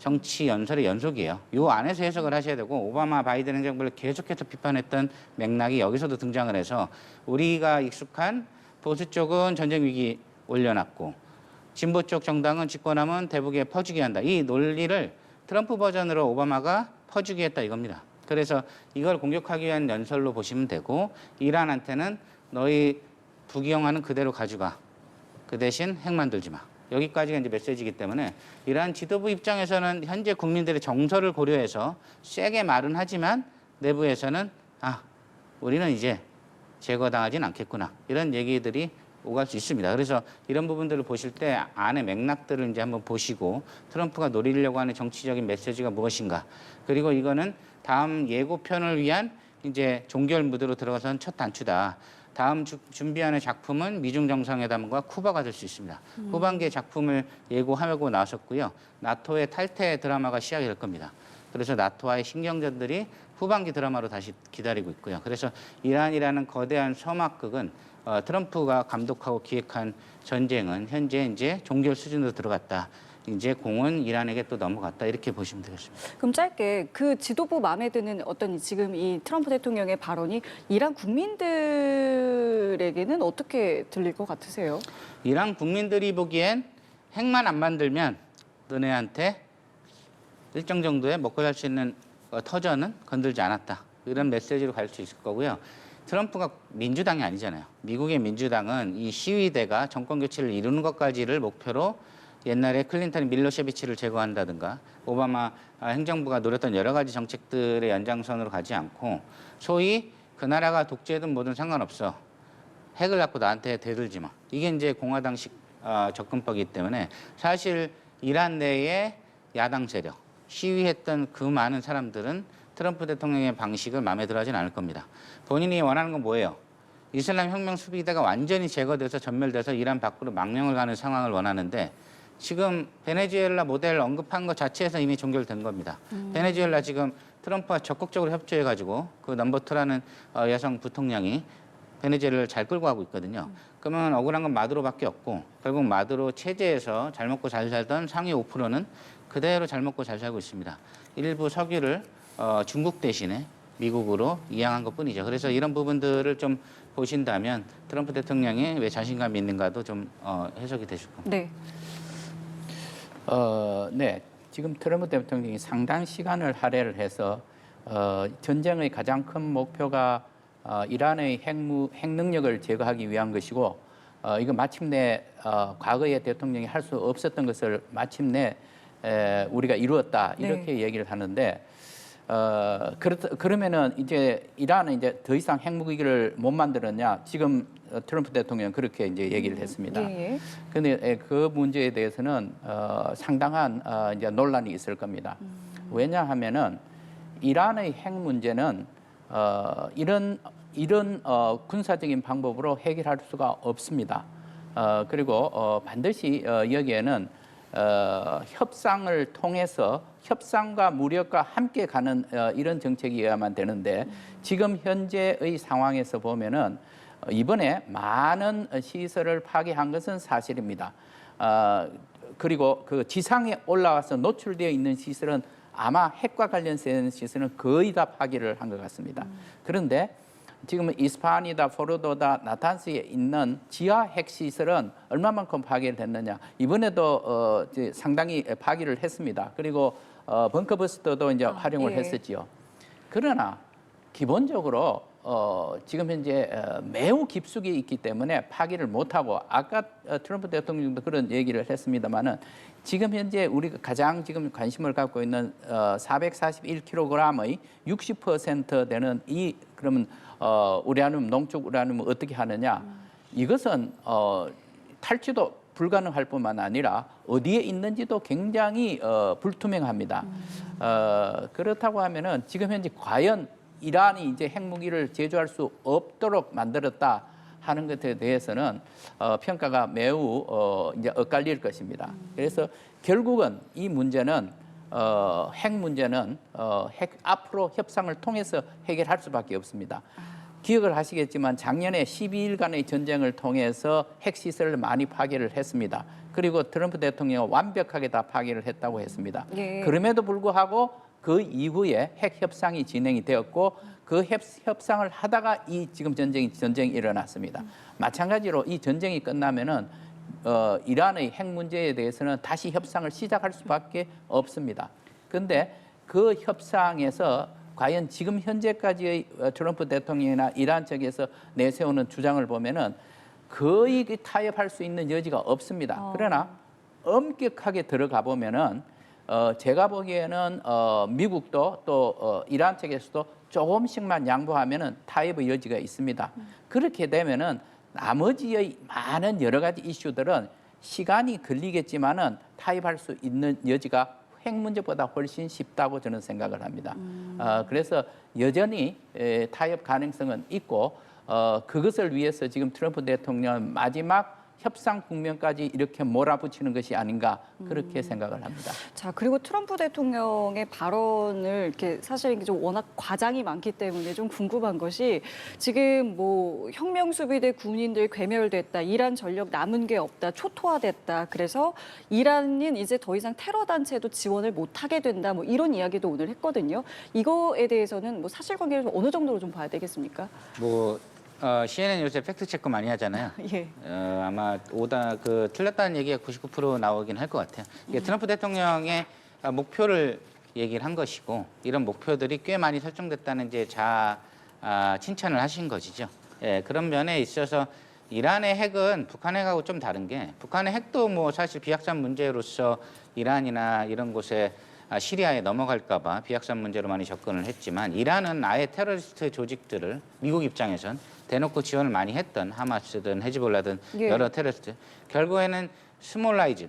정치 연설의 연속이에요. 이 안에서 해석을 하셔야 되고 오바마 바이든 행정부를 계속해서 비판했던 맥락이 여기서도 등장을 해서 우리가 익숙한 보수 쪽은 전쟁 위기 올려놨고 진보 쪽 정당은 집권하면 대북에 퍼주게 한다. 이 논리를 트럼프 버전으로 오바마가 퍼주게 했다 이겁니다. 그래서 이걸 공격하기 위한 연설로 보시면 되고 이란한테는 너희 부귀영화는 그대로 가져가. 그 대신 핵 만들지 마. 여기까지가 이제 메시지이기 때문에 이란 지도부 입장에서는 현재 국민들의 정서를 고려해서 세게 말은 하지만 내부에서는 우리는 이제 제거당하진 않겠구나. 이런 얘기들이 오갈 수 있습니다. 그래서 이런 부분들을 보실 때 안의 맥락들을 이제 한번 보시고 트럼프가 노리려고 하는 정치적인 메시지가 무엇인가. 그리고 이거는 다음 예고편을 위한 이제 종결 무드로 들어가선 첫 단추다. 다음 준비하는 작품은 미중 정상회담과 쿠바가 될 수 있습니다. 후반기에 작품을 예고하고 나섰고요. 나토의 탈퇴 드라마가 시작이 될 겁니다. 그래서 나토와의 신경전들이 후반기 드라마로 다시 기다리고 있고요. 그래서 이란이라는 거대한 서막극은 트럼프가 감독하고 기획한 전쟁은 현재 이제 종결 수준으로 들어갔다. 이제 공은 이란에게 또 넘어갔다 이렇게 보시면 되겠습니다. 그럼 짧게 그 지도부 마음에 드는 어떤 지금 이 트럼프 대통령의 발언이 이란 국민들에게는 어떻게 들릴 것 같으세요? 이란 국민들이 보기엔 핵만 안 만들면 너네한테 일정 정도의 먹고 살 수 있는 터전은 건들지 않았다. 이런 메시지로 갈 수 있을 거고요. 트럼프가 민주당이 아니잖아요. 미국의 민주당은 이 시위대가 정권 교체를 이루는 것까지를 목표로 옛날에 클린턴이 밀로셰비치를 제거한다든가 오바마 행정부가 노렸던 여러 가지 정책들의 연장선으로 가지 않고 소위 그 나라가 독재든 뭐든 상관없어. 핵을 갖고 나한테 대들지 마. 이게 이제 공화당식 접근법이기 때문에 사실 이란 내의 야당 세력, 시위했던 그 많은 사람들은 트럼프 대통령의 방식을 마음에 들어 하진 않을 겁니다. 본인이 원하는 건 뭐예요? 이슬람 혁명 수비대가 완전히 제거돼서 전멸돼서 이란 밖으로 망명을 가는 상황을 원하는데 지금 베네수엘라 모델 언급한 것 자체에서 이미 종결된 겁니다. 베네수엘라 지금 트럼프와 적극적으로 협조해가지고 그 넘버2라는 여성 부통령이 베네수엘라를 잘 끌고 가고 있거든요. 그러면 억울한 건 마두로밖에 없고 결국 마두로 체제에서 잘 먹고 잘 살던 상위 5%는 그대로 잘 먹고 잘 살고 있습니다. 일부 석유를 중국 대신에 미국으로 이양한 것뿐이죠. 그래서 이런 부분들을 좀 보신다면 트럼프 대통령이 왜 자신감이 있는가도 좀 해석이 되실 겁니다. 네. 네. 지금 트럼프 대통령이 상당 시간을 할애를 해서 전쟁의 가장 큰 목표가 이란의 핵 능력을 제거하기 위한 것이고 이거 마침내 과거의 대통령이 할 수 없었던 것을 마침내 우리가 이루었다 이렇게 얘기를 하는데 그러면은 이제 이란은 이제 더 이상 핵무기를 못 만들었냐? 지금 트럼프 대통령 그렇게 이제 얘기를 했습니다. 그런데 그 문제에 대해서는 상당한 이제 논란이 있을 겁니다. 왜냐하면은 이란의 핵 문제는 이런 군사적인 방법으로 해결할 수가 없습니다. 그리고 반드시 여기에는 협상을 통해서 협상과 무력과 함께 가는 이런 정책이어야만 되는데 지금 현재의 상황에서 보면은 이번에 많은 시설을 파괴한 것은 사실입니다. 그리고 그 지상에 올라와서 노출되어 있는 시설은 아마 핵과 관련된 시설은 거의 다 파괴를 한 것 같습니다. 그런데 지금 이스파한이다, 포르도다, 나탄스에 있는 지하 핵시설은 얼마만큼 파괴를 됐느냐. 이번에도 상당히 파괴를 했습니다. 그리고 벙커버스터도 이제 활용을 했었지요. 그러나 기본적으로 지금 현재 매우 깊숙이 있기 때문에 파괴를 못하고 아까 트럼프 대통령도 그런 얘기를 했습니다마는 지금 현재 우리가 가장 지금 관심을 갖고 있는 441kg의 60% 되는 이 그러면 우라늄, 농축 우라늄을 어떻게 하느냐? 이것은 탈취도 불가능할 뿐만 아니라 어디에 있는지도 굉장히 불투명합니다. 그렇다고 하면은 지금 현재 과연 이란이 이제 핵무기를 제조할 수 없도록 만들었다 하는 것에 대해서는 평가가 매우 이제 엇갈릴 것입니다. 그래서 결국은 이 문제는 핵 문제는 앞으로 협상을 통해서 해결할 수밖에 없습니다. 기억을 하시겠지만 작년에 12일간의 전쟁을 통해서 핵시설을 많이 파괴를 했습니다. 그리고 트럼프 대통령은 완벽하게 다 파괴를 했다고 했습니다. 그럼에도 불구하고 그 이후에 핵 협상이 진행이 되었고 그 협상을 하다가 이 지금 전쟁이 일어났습니다. 마찬가지로 이 전쟁이 끝나면은 이란의 핵 문제에 대해서는 다시 협상을 시작할 수밖에 없습니다. 그런데 그 협상에서 과연 지금 현재까지의 트럼프 대통령이나 이란 측에서 내세우는 주장을 보면은 거의 타협할 수 있는 여지가 없습니다. 그러나 엄격하게 들어가 보면은 제가 보기에는 미국도 또 이란 측에서도 조금씩만 양보하면은 타협의 여지가 있습니다. 그렇게 되면은 나머지의 많은 여러 가지 이슈들은 시간이 걸리겠지만은 타협할 수 있는 여지가 핵 문제보다 훨씬 쉽다고 저는 생각을 합니다. 그래서 여전히 타협 가능성은 있고 그것을 위해서 지금 트럼프 대통령 마지막 협상 국면까지 이렇게 몰아붙이는 것이 아닌가 그렇게 생각을 합니다. 자, 그리고 트럼프 대통령의 발언을 이렇게 사실 이게 좀 워낙 과장이 많기 때문에 좀 궁금한 것이 지금 뭐 혁명 수비대 군인들 괴멸됐다, 이란 전력 남은 게 없다, 초토화됐다. 그래서 이란은 이제 더 이상 테러 단체도 지원을 못 하게 된다. 뭐 이런 이야기도 오늘 했거든요. 이거에 대해서는 뭐 사실관계를 어느 정도로 좀 봐야 되겠습니까? 뭐 CNN 요새 팩트 체크 많이 하잖아요. 예. 아마 틀렸다는 얘기가 99% 나오긴 할 것 같아요. 이게 트럼프 대통령의 목표를 얘기를 한 것이고 이런 목표들이 꽤 많이 설정됐다는 이제 칭찬을 하신 것이죠. 예, 그런 면에 있어서 이란의 핵은 북한 핵하고 좀 다른 게 북한의 핵도 뭐 사실 비확산 문제로서 이란이나 이런 곳에 시리아에 넘어갈까 봐 비확산 문제로 많이 접근을 했지만 이란은 아예 테러리스트 조직들을 미국 입장에선 대놓고 지원을 많이 했던 하마스든 헤즈볼라든 예. 여러 테러리스트 결국에는 스몰라이즈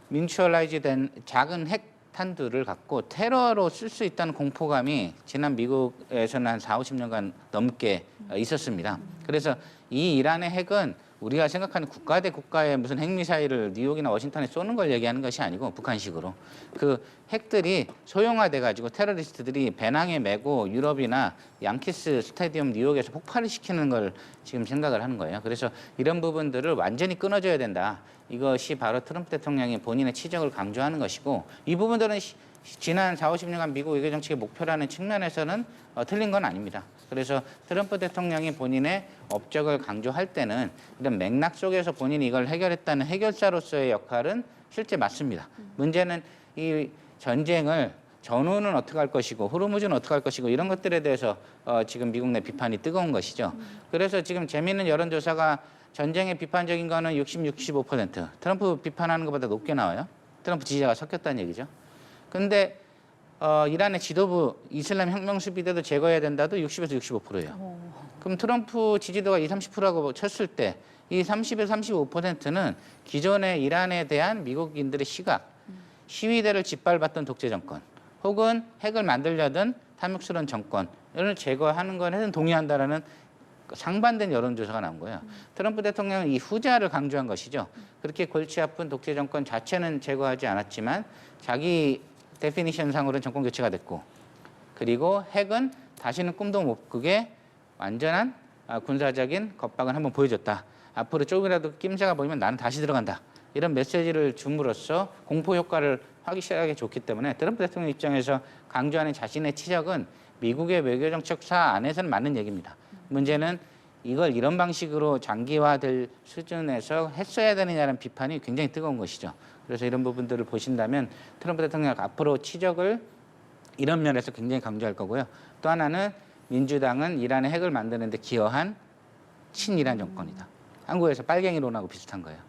민추얼라이즈 된 작은 핵탄두를 갖고 테러로 쓸 수 있다는 공포감이 지난 미국에서는 한 40-50년간 넘게 있었습니다. 그래서 이 이란의 핵은 우리가 생각하는 국가 대 국가의 무슨 핵미사일을 뉴욕이나 워싱턴에 쏘는 걸 얘기하는 것이 아니고 북한식으로 그 핵들이 소형화돼 가지고 테러리스트들이 배낭에 메고 유럽이나 양키스 스타디움 뉴욕에서 폭발을 시키는 걸 지금 생각을 하는 거예요. 그래서 이런 부분들을 완전히 끊어줘야 된다. 이것이 바로 트럼프 대통령이 본인의 치적을 강조하는 것이고 이 부분들은 지난 40-50년간 미국 외교 정책의 목표라는 측면에서는 틀린 건 아닙니다. 그래서 트럼프 대통령이 본인의 업적을 강조할 때는 이런 맥락 속에서 본인이 이걸 해결했다는 해결사로서의 역할은 실제 맞습니다. 문제는 이 전쟁을 전후는 어떻게 할 것이고 호르무즈는 어떻게 할 것이고 이런 것들에 대해서 지금 미국 내 비판이 뜨거운 것이죠. 그래서 지금 재미있는 여론조사가 전쟁에 비판적인 거는 60-65%, 트럼프 비판하는 것보다 높게 나와요. 트럼프 지지자가 섞였다는 얘기죠. 근데 이란의 지도부 이슬람 혁명 수비대도 제거해야 된다도 60에서 65%예요. 그럼 트럼프 지지도가 20-30%라고 쳤을 때 이 30에서 35%는 기존의 이란에 대한 미국인들의 시각, 시위대를 짓밟았던 독재 정권, 혹은 핵을 만들려던 탐욕스러운 정권을 제거하는 것에는 동의한다라는 상반된 여론조사가 나온 거예요. 트럼프 대통령은 이 후자를 강조한 것이죠. 그렇게 골치 아픈 독재 정권 자체는 제거하지 않았지만 자기 데피니션상으로는 정권 교체가 됐고 그리고 핵은 다시는 꿈도 못 꾸게 완전한 군사적인 겁박을 한번 보여줬다. 앞으로 조금이라도 낌새가 보이면 나는 다시 들어간다. 이런 메시지를 줌으로써 공포 효과를 확실하게 줬기 때문에 트럼프 대통령 입장에서 강조하는 자신의 치적은 미국의 외교 정책사 안에서는 맞는 얘기입니다. 문제는 이걸 이런 방식으로 장기화될 수준에서 했어야 되느냐는 비판이 굉장히 뜨거운 것이죠. 그래서 이런 부분들을 보신다면 트럼프 대통령 앞으로 치적을 이런 면에서 굉장히 강조할 거고요. 또 하나는 민주당은 이란의 핵을 만드는 데 기여한 친이란 정권이다. 한국에서 빨갱이론하고 비슷한 거예요.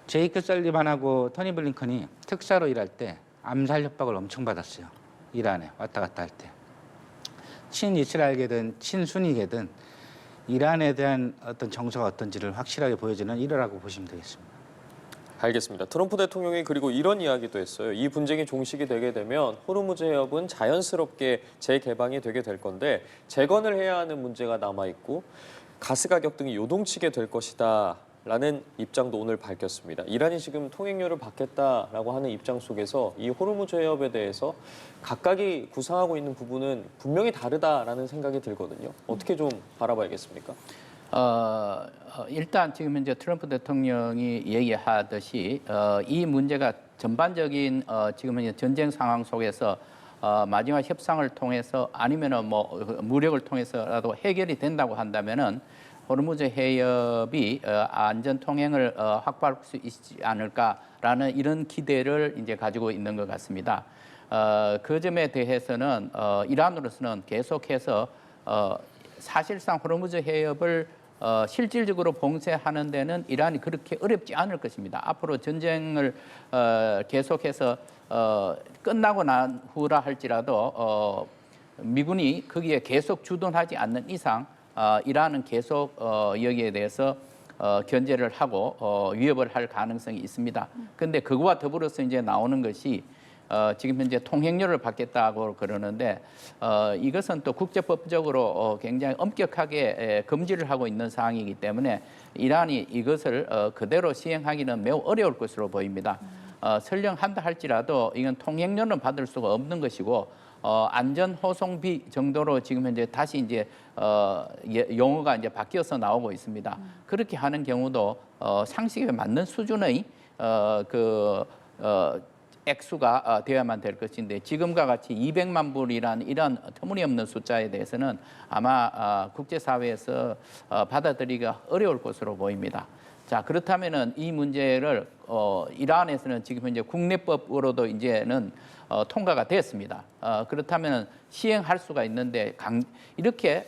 제이크 설리반하고 토니 블링컨이 특사로 일할 때 암살 협박을 엄청 받았어요. 이란에 왔다 갔다 할 때. 친이스라엘계든 친순위계든 이란에 대한 어떤 정서가 어떤지를 확실하게 보여주는 일화라고 보시면 되겠습니다. 알겠습니다. 트럼프 대통령이 그리고 이런 이야기도 했어요. 이 분쟁이 종식이 되게 되면 호르무즈 해협은 자연스럽게 재개방이 되게 될 건데 재건을 해야 하는 문제가 남아있고 가스 가격 등이 요동치게 될 것이다. 라는 입장도 오늘 밝혔습니다. 이란이 지금 통행료를 받겠다라고 하는 입장 속에서 이 호르무즈 해협에 대해서 각각이 구상하고 있는 부분은 분명히 다르다라는 생각이 들거든요. 어떻게 좀 바라봐야겠습니까? 일단 지금 이제 트럼프 대통령이 얘기하듯이 이 문제가 전반적인 지금 이제 전쟁 상황 속에서 마지막 협상을 통해서 아니면은 뭐 무력을 통해서라도 해결이 된다고 한다면은 호르무즈 해협이 안전 통행을 확보할 수 있지 않을까라는 이런 기대를 이제 가지고 있는 것 같습니다. 그 점에 대해서는 이란으로서는 계속해서 사실상 호르무즈 해협을 실질적으로 봉쇄하는 데는 이란이 그렇게 어렵지 않을 것입니다. 앞으로 전쟁을 계속해서 끝나고 난 후라 할지라도 미군이 거기에 계속 주둔하지 않는 이상 이란은 계속 여기에 대해서 견제를 하고 위협을 할 가능성이 있습니다. 그런데 그거와 더불어서 이제 나오는 것이 지금 현재 통행료를 받겠다고 그러는데 이것은 또 국제법적으로 굉장히 엄격하게 금지를 하고 있는 사항이기 때문에 이란이 이것을 그대로 시행하기는 매우 어려울 것으로 보입니다. 설령 한다 할지라도 이건 통행료는 받을 수가 없는 것이고 안전 호송비 정도로 지금 현재 다시 이제 용어가 이제 바뀌어서 나오고 있습니다. 그렇게 하는 경우도 상식에 맞는 수준의 액수가 되어야만 될 것인데 지금과 같이 200만 불이란 이런 터무니없는 숫자에 대해서는 아마 국제사회에서 받아들이기가 어려울 것으로 보입니다. 자, 그렇다면은 이 문제를 이란에서는 지금 현재 국내법으로도 이제는 통과가 됐습니다. 그렇다면 시행할 수가 있는데 이렇게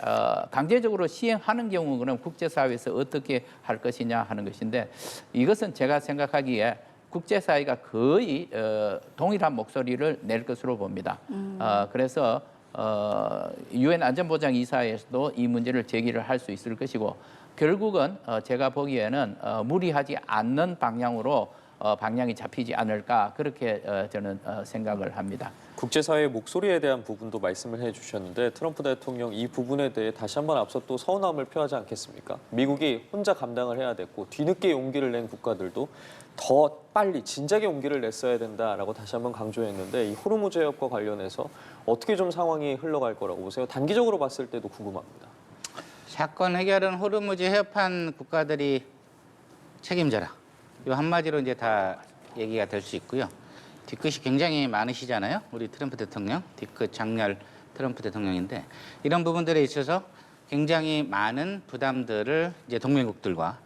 강제적으로 시행하는 경우 그럼 국제사회에서 어떻게 할 것이냐 하는 것인데 이것은 제가 생각하기에 국제사회가 거의 동일한 목소리를 낼 것으로 봅니다. 그래서 유엔 안전보장이사회에서도 이 문제를 제기를 할 수 있을 것이고 결국은 제가 보기에는 무리하지 않는 방향으로 방향이 잡히지 않을까 그렇게 저는 생각을 합니다. 국제사회의 목소리에 대한 부분도 말씀을 해주셨는데 트럼프 대통령 이 부분에 대해 다시 한번 앞서 또 서운함을 표하지 않겠습니까? 미국이 혼자 감당을 해야 됐고 뒤늦게 용기를 낸 국가들도 더 빨리 진작에 용기를 냈어야 된다라고 다시 한번 강조했는데 이 호르무즈 해협과 관련해서 어떻게 좀 상황이 흘러갈 거라고 보세요? 단기적으로 봤을 때도 궁금합니다. 사건 해결은 호르무즈 해협한 국가들이 책임져라. 이 한마디로 이제 다 얘기가 될 수 있고요. 뒤끝이 굉장히 많으시잖아요. 우리 트럼프 대통령, 뒤끝 장렬 트럼프 대통령인데 이런 부분들에 있어서 굉장히 많은 부담들을 이제 동맹국들과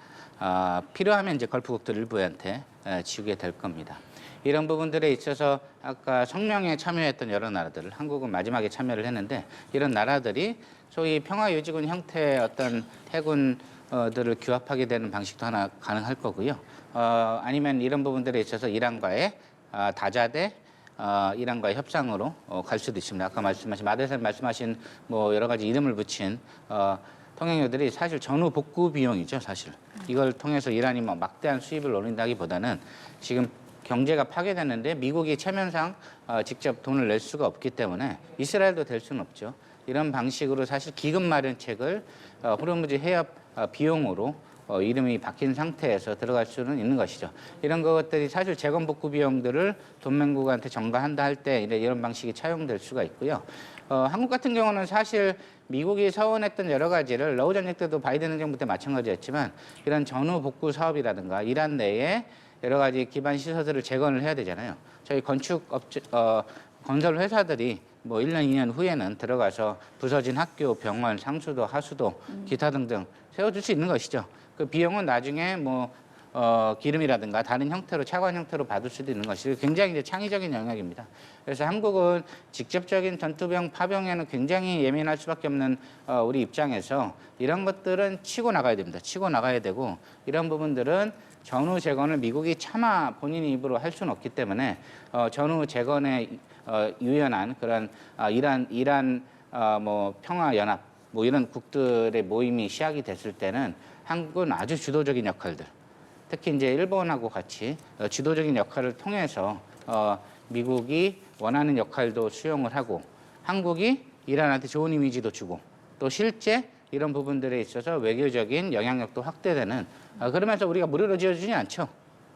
필요하면 이제 걸프국들 일부한테 지우게 될 겁니다. 이런 부분들에 있어서 아까 성명에 참여했던 여러 나라들, 한국은 마지막에 참여를 했는데 이런 나라들이 소위 평화유지군 형태의 어떤 해군들을 규합하게 되는 방식도 하나 가능할 거고요. 아니면 이런 부분들에 있어서 이란과의 다자대 이란과의 협상으로 갈 수도 있습니다. 아까 말씀하신 마대사님 말씀하신 뭐 여러 가지 이름을 붙인 통행료들이 사실 전후 복구 비용이죠, 사실. 이걸 통해서 이란이 뭐 막대한 수입을 노린다기보다는 지금 경제가 파괴됐는데 미국이 체면상 직접 돈을 낼 수가 없기 때문에 이스라엘도 될 수는 없죠. 이런 방식으로 사실 기금 마련책을 호르무즈 해협 비용으로 이름이 바뀐 상태에서 들어갈 수는 있는 것이죠. 이런 것들이 사실 재건 복구 비용들을 동맹국한테 전가한다 할 때 이런 방식이 차용될 수가 있고요. 한국 같은 경우는 사실 미국이 서원했던 여러 가지를 러우 전쟁 때도 바이든 행정부 때 마찬가지였지만 이런 전후 복구 사업이라든가 이란 내에 여러 가지 기반 시설들을 재건을 해야 되잖아요. 저희 건설 회사들이 뭐 1년, 2년 후에는 들어가서 부서진 학교, 병원, 상수도, 하수도, 기타 등등 세워줄 수 있는 것이죠. 그 비용은 나중에 뭐 기름이라든가 다른 형태로 차관 형태로 받을 수도 있는 것이 굉장히 이제 창의적인 영역입니다. 그래서 한국은 직접적인 전투병 파병에는 굉장히 예민할 수밖에 없는 우리 입장에서 이런 것들은 치고 나가야 됩니다. 치고 나가야 되고 이런 부분들은 전후 재건을 미국이 차마 본인 입으로 할 수는 없기 때문에 전후 재건에 유연한 그런 이란 뭐 평화연합 뭐 이런 국들의 모임이 시작이 됐을 때는 한국은 아주 주도적인 역할들, 특히 이제 일본하고 같이 주도적인 역할을 통해서 미국이 원하는 역할도 수용을 하고 한국이 이란한테 좋은 이미지도 주고 또 실제 이런 부분들에 있어서 외교적인 영향력도 확대되는 그러면서 우리가 무료로 지어주지 않죠.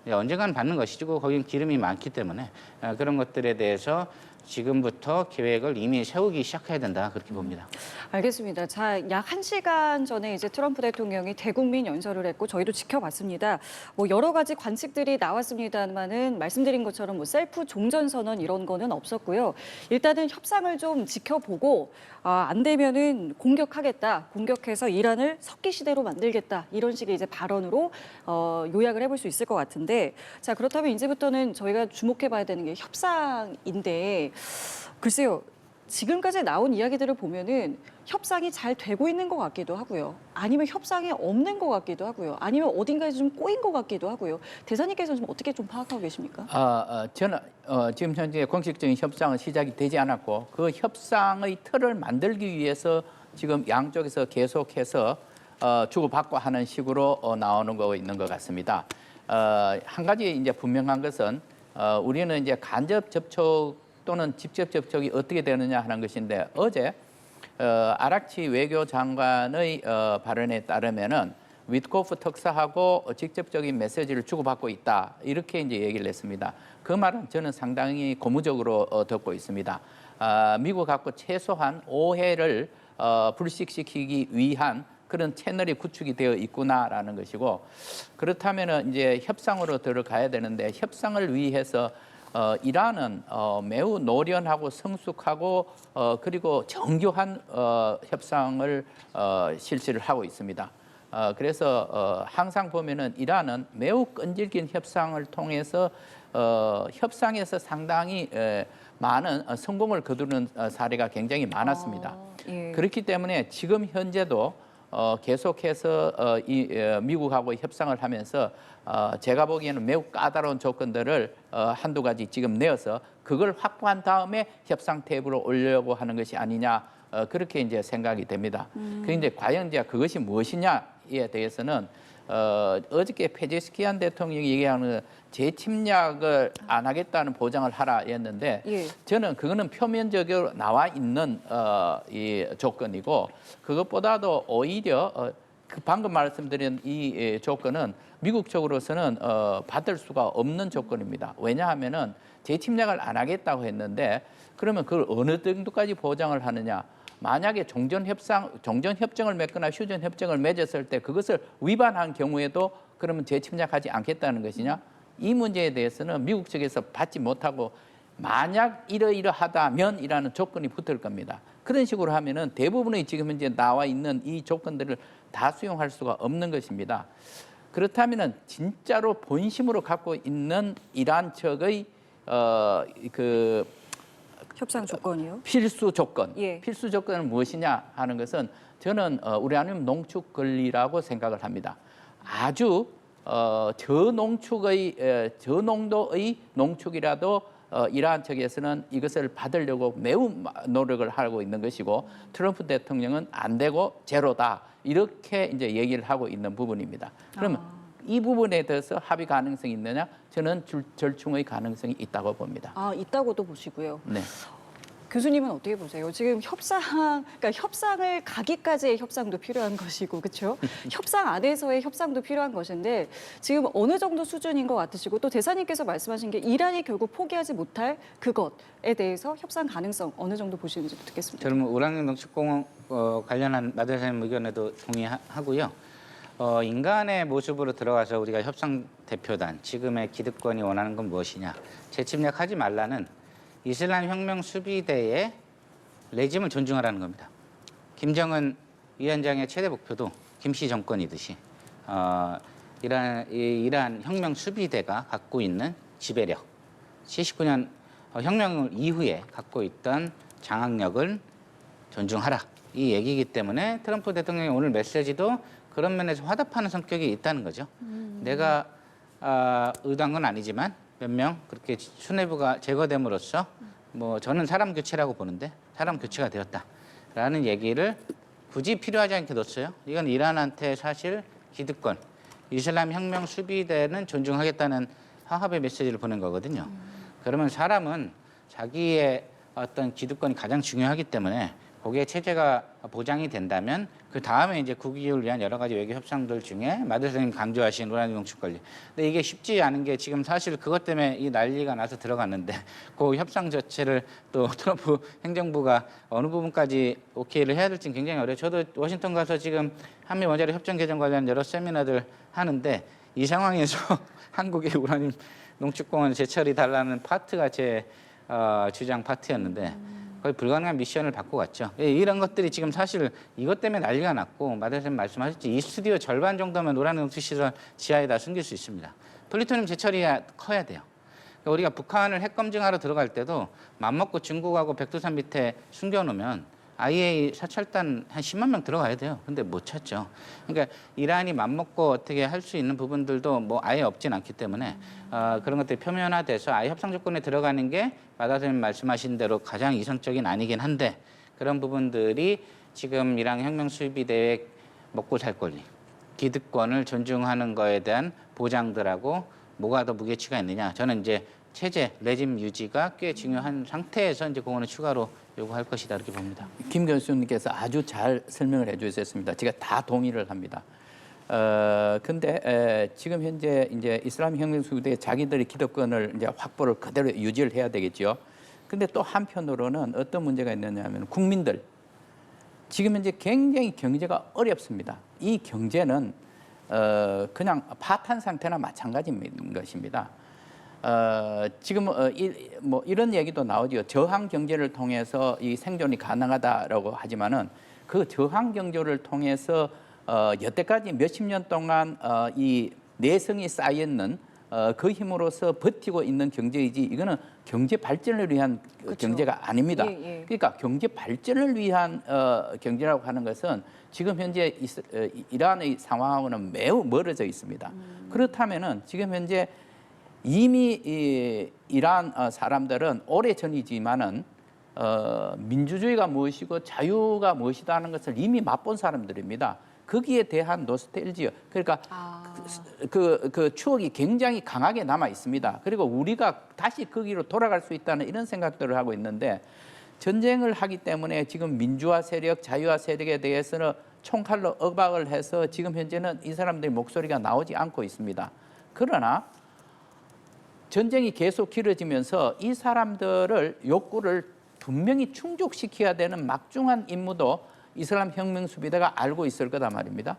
언젠가는 받는 것이고 거긴 기름이 많기 때문에 그런 것들에 대해서 지금부터 계획을 이미 세우기 시작해야 된다 그렇게 봅니다. 알겠습니다. 자, 약 1시간 전에 이제 트럼프 대통령이 대국민 연설을 했고 저희도 지켜봤습니다. 뭐 여러 가지 관측들이 나왔습니다만은 말씀드린 것처럼 뭐 셀프 종전 선언 이런 거는 없었고요. 일단은 협상을 좀 지켜보고 안 되면은 공격하겠다. 공격해서 이란을 석기 시대로 만들겠다. 이런 식의 이제 발언으로 요약을 해볼 수 있을 것 같은데 자, 그렇다면 이제부터는 저희가 주목해봐야 되는 게 협상인데 글쎄요. 지금까지 나온 이야기들을 보면은 협상이 잘 되고 있는 것 같기도 하고요. 아니면 협상이 없는 것 같기도 하고요. 아니면 어딘가에 좀 꼬인 것 같기도 하고요. 대사님께서는 좀 어떻게 좀 파악하고 계십니까? 저는 지금 현재 공식적인 협상은 시작이 되지 않았고 그 협상의 틀을 만들기 위해서 지금 양쪽에서 계속해서 주고받고 하는 식으로 나오는 거 있는 것 같습니다. 한 가지 이제 분명한 것은 우리는 이제 간접 접촉 또는 직접 접촉이 어떻게 되느냐 하는 것인데 어제 아락치 외교장관의 발언에 따르면은 위트코프 특사하고 직접적인 메시지를 주고받고 있다 이렇게 이제 얘기를 했습니다. 그 말은 저는 상당히 고무적으로 듣고 있습니다. 미국하고 최소한 오해를 불식시키기 위한 그런 채널이 구축이 되어 있구나라는 것이고 그렇다면은 이제 협상으로 들어가야 되는데 협상을 위해서 이란은 매우 노련하고 성숙하고 그리고 정교한 협상을 실시를 하고 있습니다. 그래서 항상 보면은 이란은 매우 끈질긴 협상을 통해서 협상에서 상당히 많은 성공을 거두는 사례가 굉장히 많았습니다. 예. 그렇기 때문에 지금 현재도 계속해서 미국하고 협상을 하면서 제가 보기에는 매우 까다로운 조건들을 한두 가지 지금 내어서 그걸 확보한 다음에 협상 테이블로 올려고 하는 것이 아니냐 그렇게 이제 생각이 됩니다. 그런데 이제 과연 이제 그것이 무엇이냐에 대해서는 어저께 페제스키안 대통령이 얘기하는 재침략을 안 하겠다는 보장을 하라 했는데 예. 저는 그거는 표면적으로 나와 있는 이 조건이고 그것보다도 오히려 그 방금 말씀드린 이 조건은 미국 쪽으로서는 받을 수가 없는 조건입니다. 왜냐하면은 재침략을 안 하겠다고 했는데 그러면 그걸 어느 정도까지 보장을 하느냐? 만약에 종전협정을 맺거나 휴전협정을 맺었을 때 그것을 위반한 경우에도 그러면 재침략하지 않겠다는 것이냐? 이 문제에 대해서는 미국 측에서 받지 못하고 만약 이러이러하다면이라는 조건이 붙을 겁니다. 그런 식으로 하면은 대부분의 지금 현재 나와 있는 이 조건들을 다 수용할 수가 없는 것입니다. 그렇다면은 진짜로 본심으로 갖고 있는 이란 측의 그 협상 조건이요? 필수 조건, 예. 필수 조건은 무엇이냐 하는 것은 저는 우라늄 농축 권리라고 생각을 합니다. 아주 저농도의 농축이라도 이러한 측에서는 이것을 받으려고 매우 노력을 하고 있는 것이고 트럼프 대통령은 안 되고 제로다 이렇게 이제 얘기를 하고 있는 부분입니다. 그러면 이 부분에 대해서 합의 가능성이 있느냐? 저는 절충의 가능성이 있다고 봅니다. 있다고도 보시고요. 네. 교수님은 어떻게 보세요? 지금 그러니까 협상을 가기까지의 협상도 필요한 것이고, 그렇죠? 협상 안에서의 협상도 필요한 것인데 지금 어느 정도 수준인 것 같으시고 또 대사님께서 말씀하신 게 이란이 결국 포기하지 못할 그것에 대해서 협상 가능성 어느 정도 보시는지 듣겠습니다. 저는 우라늄 농축공업 관련한 마 대사님 의견에도 동의하고요. 인간의 모습으로 들어가서 우리가 협상 대표단, 지금의 기득권이 원하는 건 무엇이냐. 재침략하지 말라는 이슬람 혁명 수비대의 레짐을 존중하라는 겁니다. 김정은 위원장의 최대 목표도 김씨 정권이듯이 이란 혁명 수비대가 갖고 있는 지배력, 79년 혁명 이후에 갖고 있던 장악력을 존중하라. 이 얘기이기 때문에 트럼프 대통령의 오늘 메시지도 그런 면에서 화답하는 성격이 있다는 거죠. 내가 의도한 건 아니지만 몇 명 그렇게 수뇌부가 제거됨으로써 뭐 저는 사람 교체라고 보는데 사람 교체가 되었다라는 얘기를 굳이 필요하지 않게 뒀어요. 이건 이란한테 사실 기득권, 이슬람 혁명 수비대는 존중하겠다는 화합의 메시지를 보낸 거거든요. 그러면 사람은 자기의 어떤 기득권이 가장 중요하기 때문에 거기에 체제가 보장이 된다면 그 다음에 이제 국익을 위한 여러 가지 외교 협상들 중에 마 대표님 강조하신 우라늄 농축 권리. 근데 이게 쉽지 않은 게 지금 사실 그것 때문에 이 난리가 나서 들어갔는데 그 협상 자체를 또 트럼프 행정부가 어느 부분까지 오케이를 해야 될지는 굉장히 어려워요. 저도 워싱턴 가서 지금 한미 원자력 협정 개정 관련 여러 세미나들 하는데 이 상황에서 한국의 우라늄 농축공원 재처리 달라는 파트가 제 주장 파트였는데 거의 불가능한 미션을 받고 갔죠. 이런 것들이 지금 사실 이것 때문에 난리가 났고 마 대표님 말씀하셨지 이 스튜디오 절반 정도면 우라늄 농축시설 지하에다 숨길 수 있습니다. 플루토늄 재처리가 커야 돼요. 그러니까 우리가 북한을 핵 검증하러 들어갈 때도 맘먹고 중국하고 백두산 밑에 숨겨놓으면 IAEA 사찰단 한 10만 명 들어가야 돼요. 근데 못 찾죠. 그러니까 이란이 맘먹고 어떻게 할 수 있는 부분들도 뭐 아예 없진 않기 때문에 그런 것들이 표면화돼서 아예 협상 조건에 들어가는 게 마 대표님 말씀하신 대로 가장 이성적인 아니긴 한데 그런 부분들이 지금 이란 혁명 수비대의 먹고 살 권리, 기득권을 존중하는 거에 대한 보장들하고 뭐가 더 무게치가 있느냐. 저는 이제 체제, 레짐 유지가 꽤 중요한 상태에서 이제 그거는 추가로 요구할 것이다 이렇게 봅니다. 김 교수님께서 아주 잘 설명을 해주셨습니다. 제가 다 동의를 합니다. 근데 지금 현재 이제 이슬람 혁명 수비대 자기들의 기득권을 이제 확보를 그대로 유지를 해야 되겠죠. 근데 또 한편으로는 어떤 문제가 있느냐면 국민들 지금 현재 굉장히 경제가 어렵습니다. 이 경제는 그냥 파탄 상태나 마찬가지인 것입니다. 지금 이런 얘기도 나오죠. 저항 경제를 통해서 이 생존이 가능하다라고 하지만은 그 저항 경제를 통해서 여태까지 몇십 년 동안 이 내성이 쌓여있는 그 힘으로서 버티고 있는 경제이지 이거는 경제 발전을 위한 그렇죠. 경제가 아닙니다. 예, 예. 그러니까 경제 발전을 위한 경제라고 하는 것은 지금 현재 이란의 상황하고는 매우 멀어져 있습니다. 그렇다면은 지금 현재 이미 이 이란 사람들은 오래 전이지만은 민주주의가 무엇이고 자유가 무엇이다 하는 것을 이미 맛본 사람들입니다. 거기에 대한 노스텔지어 그러니까 그 추억이 굉장히 강하게 남아 있습니다. 그리고 우리가 다시 거기로 돌아갈 수 있다는 이런 생각들을 하고 있는데 전쟁을 하기 때문에 지금 민주화 세력, 자유화 세력에 대해서는 총칼로 억박을 해서 지금 현재는 이 사람들의 목소리가 나오지 않고 있습니다. 그러나 전쟁이 계속 길어지면서 이 사람들을 욕구를 분명히 충족시켜야 되는 막중한 임무도 이슬람 혁명 수비대가 알고 있을 거다 말입니다.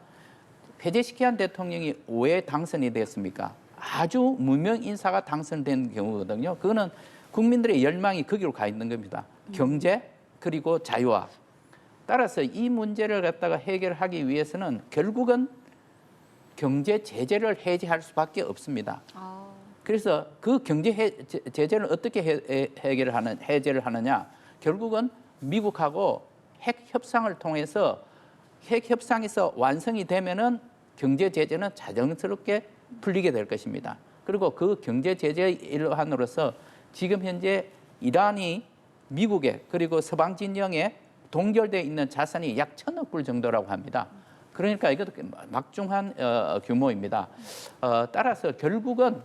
페제시키안 대통령이 왜 당선이 됐습니까? 아주 무명 인사가 당선된 경우거든요. 그거는 국민들의 열망이 거기로 가 있는 겁니다. 경제 그리고 자유화. 따라서 이 문제를 갖다가 해결하기 위해서는 결국은 경제 제재를 해제할 수밖에 없습니다. 그래서 그 경제 제재를 어떻게 해제를 하느냐? 결국은 미국하고 핵 협상을 통해서 핵 협상에서 완성이 되면은 경제 제재는 자연스럽게 풀리게 될 것입니다. 그리고 그 경제 제재의 일환으로서 지금 현재 이란이 미국에 그리고 서방 진영에 동결되어 있는 자산이 약 1,000억 불 정도라고 합니다. 그러니까 이것도 막중한 규모입니다. 따라서 결국은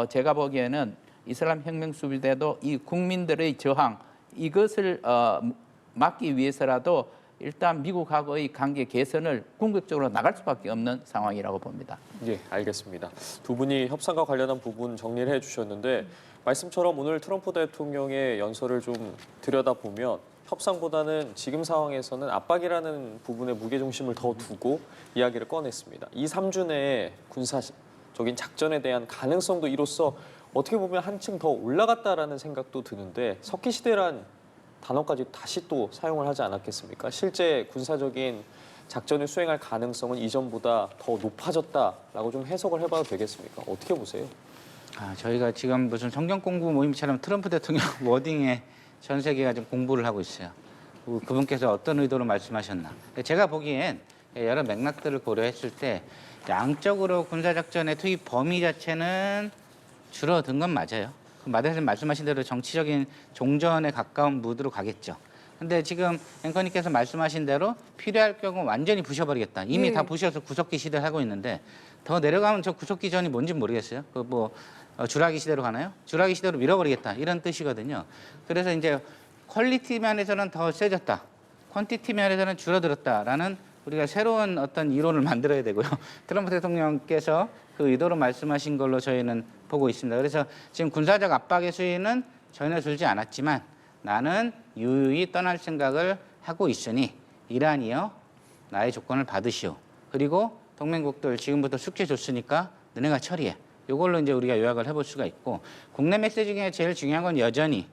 제가 보기에는 이슬람 혁명 수비대도 이 국민들의 저항 이것을 막기 위해서라도 일단 미국하고의 관계 개선을 궁극적으로 나갈 수밖에 없는 상황이라고 봅니다. 예, 알겠습니다. 두 분이 협상과 관련한 부분 정리를 해주셨는데 말씀처럼 오늘 트럼프 대통령의 연설을 좀 들여다보면 협상보다는 지금 상황에서는 압박이라는 부분에 무게중심을 더 두고 이야기를 꺼냈습니다. 2, 3주 내에 군사적인 작전에 대한 가능성도 이로써 어떻게 보면 한층 더 올라갔다라는 생각도 드는데 석기시대란 단어까지 다시 또 사용을 하지 않았겠습니까? 실제 군사적인 작전을 수행할 가능성은 이전보다 더 높아졌다라고 좀 해석을 해봐도 되겠습니까? 어떻게 보세요? 저희가 지금 무슨 성경 공부 모임처럼 트럼프 대통령 워딩에 전 세계가 좀 공부를 하고 있어요. 그분께서 어떤 의도로 말씀하셨나? 제가 보기엔 여러 맥락들을 고려했을 때 양적으로 군사작전의 투입 범위 자체는 줄어든 건 맞아요. 마대님 말씀하신 대로 정치적인 종전에 가까운 무드로 가겠죠. 근데 지금 앵커님께서 말씀하신 대로 필요할 경우 완전히 부셔버리겠다. 이미 다 부셔서 구석기 시대를 하고 있는데 더 내려가면 저 구석기 전이 뭔지 모르겠어요. 주라기 시대로 가나요? 주라기 시대로 밀어버리겠다 이런 뜻이거든요. 그래서 이제 퀄리티 면에서는 더 세졌다. 퀀티티 면에서는 줄어들었다라는 우리가 새로운 어떤 이론을 만들어야 되고요. 트럼프 대통령께서 그 의도로 말씀하신 걸로 저희는 보고 있습니다. 그래서 지금 군사적 압박의 수위는 전혀 줄지 않았지만 나는 유유히 떠날 생각을 하고 있으니 이란이여 나의 조건을 받으시오. 그리고 동맹국들 지금부터 숙제 줬으니까 너네가 처리해. 이걸로 이제 우리가 요약을 해볼 수가 있고 국내 메시지 중에 제일 중요한 건 여전히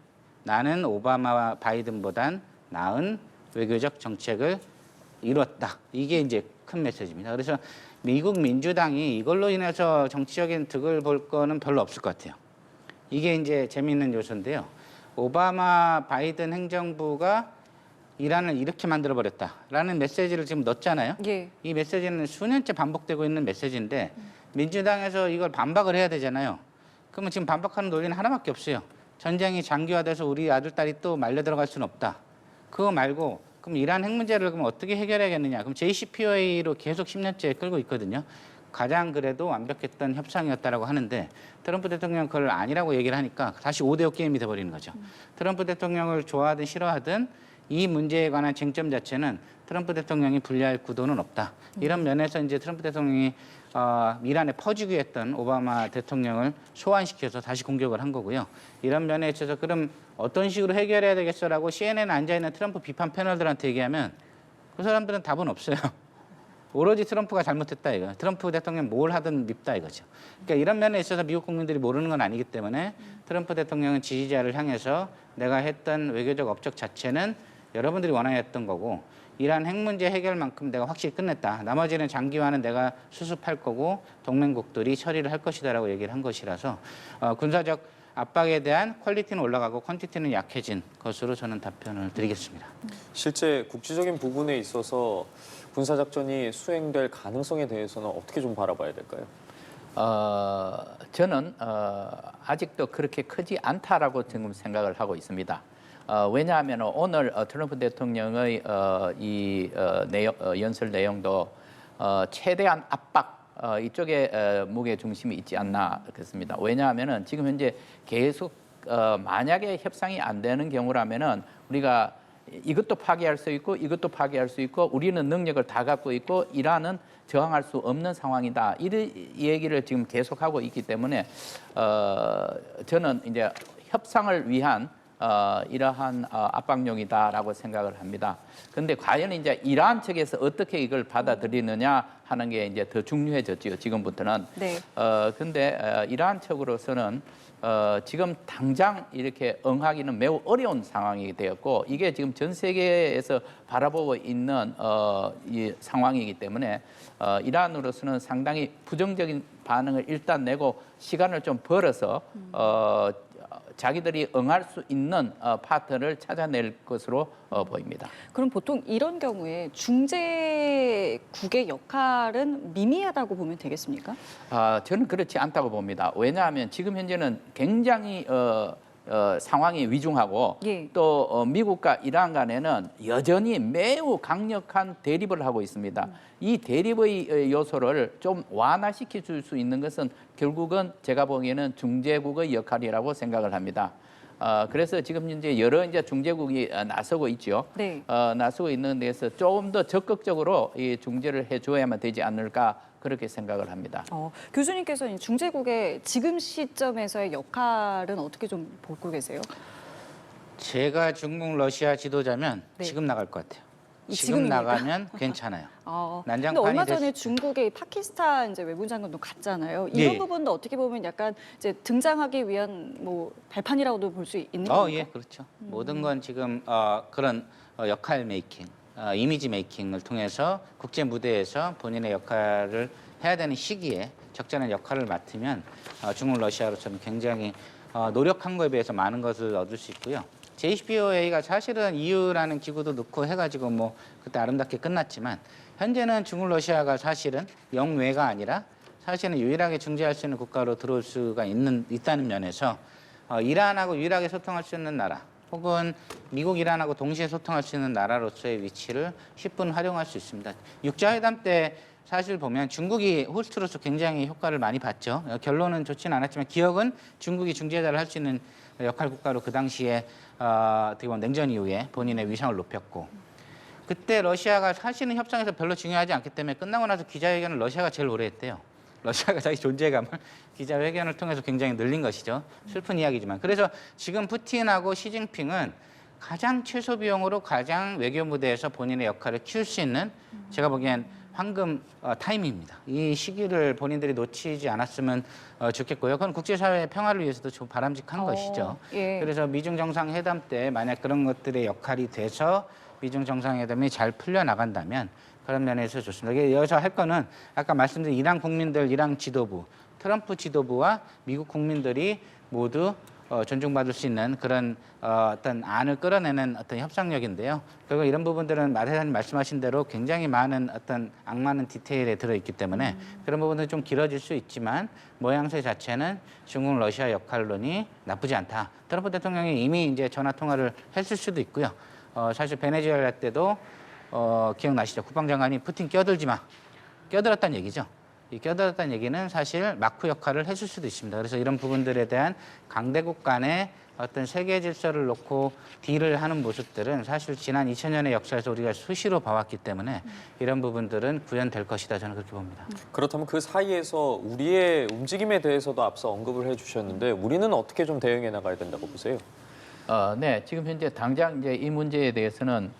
나는 오바마와 바이든보단 나은 외교적 정책을 이뤘다. 이게 이제 큰 메시지입니다. 그래서 미국 민주당이 이걸로 인해서 정치적인 득을 볼 거는 별로 없을 것 같아요. 이게 이제 재미있는 요소인데요. 오바마 바이든 행정부가 이란을 이렇게 만들어버렸다라는 메시지를 지금 넣었잖아요. 예. 이 메시지는 수년째 반복되고 있는 메시지인데 민주당에서 이걸 반박을 해야 되잖아요. 그러면 지금 반박하는 논리는 하나밖에 없어요. 전쟁이 장기화돼서 우리 아들, 딸이 또 말려 들어갈 수는 없다. 그거 말고 그럼 이란 핵 문제를 그럼 어떻게 해결해야겠느냐. 그럼 JCPOA로 계속 10년째 끌고 있거든요. 가장 그래도 완벽했던 협상이었다라고 하는데 트럼프 대통령 그걸 아니라고 얘기를 하니까 다시 5대5 게임이 돼버리는 거죠. 트럼프 대통령을 좋아하든 싫어하든 이 문제에 관한 쟁점 자체는 트럼프 대통령이 불리할 구도는 없다. 이런 면에서 이제 트럼프 대통령이 이란에 퍼지기 했던 오바마 대통령을 소환시켜서 다시 공격을 한 거고요. 이런 면에 있어서 그럼 어떤 식으로 해결해야 되겠어라고 CNN에 앉아있는 트럼프 비판 패널들한테 얘기하면 그 사람들은 답은 없어요. 오로지 트럼프가 잘못했다 이거. 트럼프 대통령 뭘 하든 밉다 이거죠. 그러니까 이런 면에 있어서 미국 국민들이 모르는 건 아니기 때문에 트럼프 대통령은 지지자를 향해서 내가 했던 외교적 업적 자체는 여러분들이 원하였던 거고 이란 핵 문제 해결만큼 내가 확실히 끝냈다. 나머지는 장기화는 내가 수습할 거고 동맹국들이 처리를 할 것이다라고 얘기를 한 것이라서 군사적 압박에 대한 퀄리티는 올라가고 퀀티티는 약해진 것으로 저는 답변을 드리겠습니다. 실제 국지적인 부분에 있어서 군사작전이 수행될 가능성에 대해서는 어떻게 좀 바라봐야 될까요? 저는 아직도 그렇게 크지 않다라고 지금 생각을 하고 있습니다. 왜냐하면 오늘 트럼프 대통령의 연설 내용도 최대한 압박 이쪽에 무게 중심이 있지 않나 그렇습니다. 왜냐하면 지금 현재 계속 만약에 협상이 안 되는 경우라면은 우리가 이것도 파괴할 수 있고 이것도 파괴할 수 있고 우리는 능력을 다 갖고 있고 이란은 저항할 수 없는 상황이다. 이 얘기를 지금 계속하고 있기 때문에 저는 이제 협상을 위한 이러한 압박용이다라고 생각을 합니다. 그런데 과연 이제 이란 측에서 어떻게 이걸 받아들이느냐 하는 게 이제 더 중요해졌지요. 지금부터는. 네. 근데 이란 측으로서는 지금 당장 이렇게 응하기는 매우 어려운 상황이 되었고 이게 지금 전 세계에서 바라보고 있는 이 상황이기 때문에 이란으로서는 상당히 부정적인 반응을 일단 내고 시간을 좀 벌어서 자기들이 응할 수 있는 파트를 찾아낼 것으로 보입니다. 그럼 보통 이런 경우에 중재국의 역할은 미미하다고 보면 되겠습니까? 저는 그렇지 않다고 봅니다. 왜냐하면 지금 현재는 굉장히 상황이 위중하고 예. 또 미국과 이란 간에는 여전히 매우 강력한 대립을 하고 있습니다. 이 대립의 요소를 좀 완화시켜 줄 수 있는 것은 결국은 제가 보기에는 중재국의 역할이라고 생각을 합니다. 그래서 지금 현재 여러 이제 중재국이 나서고 있죠. 네. 나서고 있는 데서 조금 더 적극적으로 이 중재를 해줘야만 되지 않을까 그렇게 생각을 합니다. 교수님께서는 중재국의 지금 시점에서의 역할은 어떻게 좀 보고 계세요? 제가 중국 러시아 지도자면 네. 지금 나갈 것 같아요. 지금 지금입니까? 나가면 괜찮아요. 근데 난장판이 얼마 전에 됐- 중국의 파키스탄 이제 외무장관도 갔잖아요. 이런 예. 부분도 어떻게 보면 약간 이제 등장하기 위한 뭐 발판이라고도 볼 수 있는 겁니까? 예, 그렇죠. 모든 건 지금 그런 역할 메이킹, 이미지 메이킹을 통해서 국제 무대에서 본인의 역할을 해야 되는 시기에 적절한 역할을 맡으면 중국 러시아로서는 굉장히 노력한 거에 비해서 많은 것을 얻을 수 있고요. JCPOA가 사실은 EU라는 기구도 넣고 해가지고 뭐 그때 아름답게 끝났지만 현재는 중국 러시아가 사실은 영외가 아니라 사실은 유일하게 중재할 수 있는 국가로 들어올 수가 있다는 면에서 이란하고 유일하게 소통할 수 있는 나라 혹은 미국, 이란하고 동시에 소통할 수 있는 나라로서의 위치를 10분 활용할 수 있습니다. 육자회담 때 사실 보면 중국이 호스트로서 굉장히 효과를 많이 봤죠. 결론은 좋지는 않았지만 기억은 중국이 중재자를 할 수 있는 역할 국가로 그 당시에 어떻게 보면 냉전 이후에 본인의 위상을 높였고 그때 러시아가 사실은 협상에서 별로 중요하지 않기 때문에 끝나고 나서 기자회견을 러시아가 제일 오래 했대요. 러시아가 자기 존재감을 기자회견을 통해서 굉장히 늘린 것이죠. 슬픈 이야기지만. 그래서 지금 푸틴하고 시진핑은 가장 최소 비용으로 가장 외교 무대에서 본인의 역할을 키울 수 있는 제가 보기엔 황금 타이밍입니다. 이 시기를 본인들이 놓치지 않았으면 좋겠고요. 그건 국제사회의 평화를 위해서도 좀 바람직한 것이죠. 예. 그래서 미중 정상회담 때 만약 그런 것들의 역할이 돼서 미중 정상회담이 잘 풀려나간다면 그런 면에서 좋습니다. 여기서 할 거는 아까 말씀드린 이란 국민들, 이란 지도부, 트럼프 지도부와 미국 국민들이 모두 존중받을 수 있는 그런 어떤 안을 끌어내는 어떤 협상력인데요. 결국 이런 부분들은 마 대사님 말씀하신 대로 굉장히 많은 어떤 악마는 디테일에 들어있기 때문에 그런 부분들은 좀 길어질 수 있지만 모양새 자체는 중국 러시아 역할론이 나쁘지 않다. 트럼프 대통령이 이미 이제 전화 통화를 했을 수도 있고요. 사실 베네수엘라 때도 기억나시죠? 국방장관이 푸틴 껴들지 마. 껴들었다는 얘기죠. 이 껴들었다는 얘기는 사실 마크 역할을 했을 수도 있습니다. 그래서 이런 부분들에 대한 강대국 간의 어떤 세계 질서를 놓고 딜을 하는 모습들은 사실 지난 2000년의 역사에서 우리가 수시로 봐왔기 때문에 이런 부분들은 구현될 것이다, 저는 그렇게 봅니다. 그렇다면 그 사이에서 우리의 움직임에 대해서도 앞서 언급을 해주셨는데 우리는 어떻게 좀 대응해 나가야 된다고 보세요? 네, 지금 현재 당장 이제 이 문제에 대해서는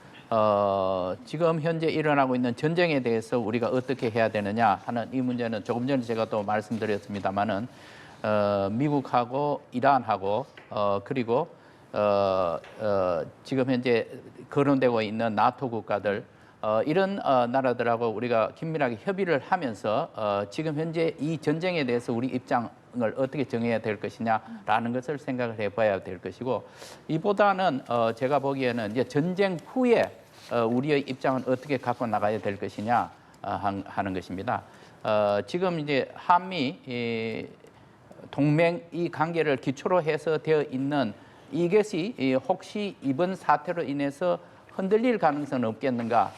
지금 현재 일어나고 있는 전쟁에 대해서 우리가 어떻게 해야 되느냐 하는 이 문제는 조금 전에 제가 또 말씀드렸습니다만은 미국하고 이란하고 그리고 지금 현재 거론되고 있는 나토 국가들 이런 나라들하고 우리가 긴밀하게 협의를 하면서 지금 현재 이 전쟁에 대해서 우리 입장을 어떻게 정해야 될 것이냐라는 것을 생각을 해봐야 될 것이고 이보다는 제가 보기에는 이제 전쟁 후에 우리의 입장은 어떻게 갖고 나가야 될 것이냐 하는 것입니다. 지금 이제 한미 동맹 이 관계를 기초로 해서 되어 있는 이것이 혹시 이번 사태로 인해서 흔들릴 가능성은 없겠는가?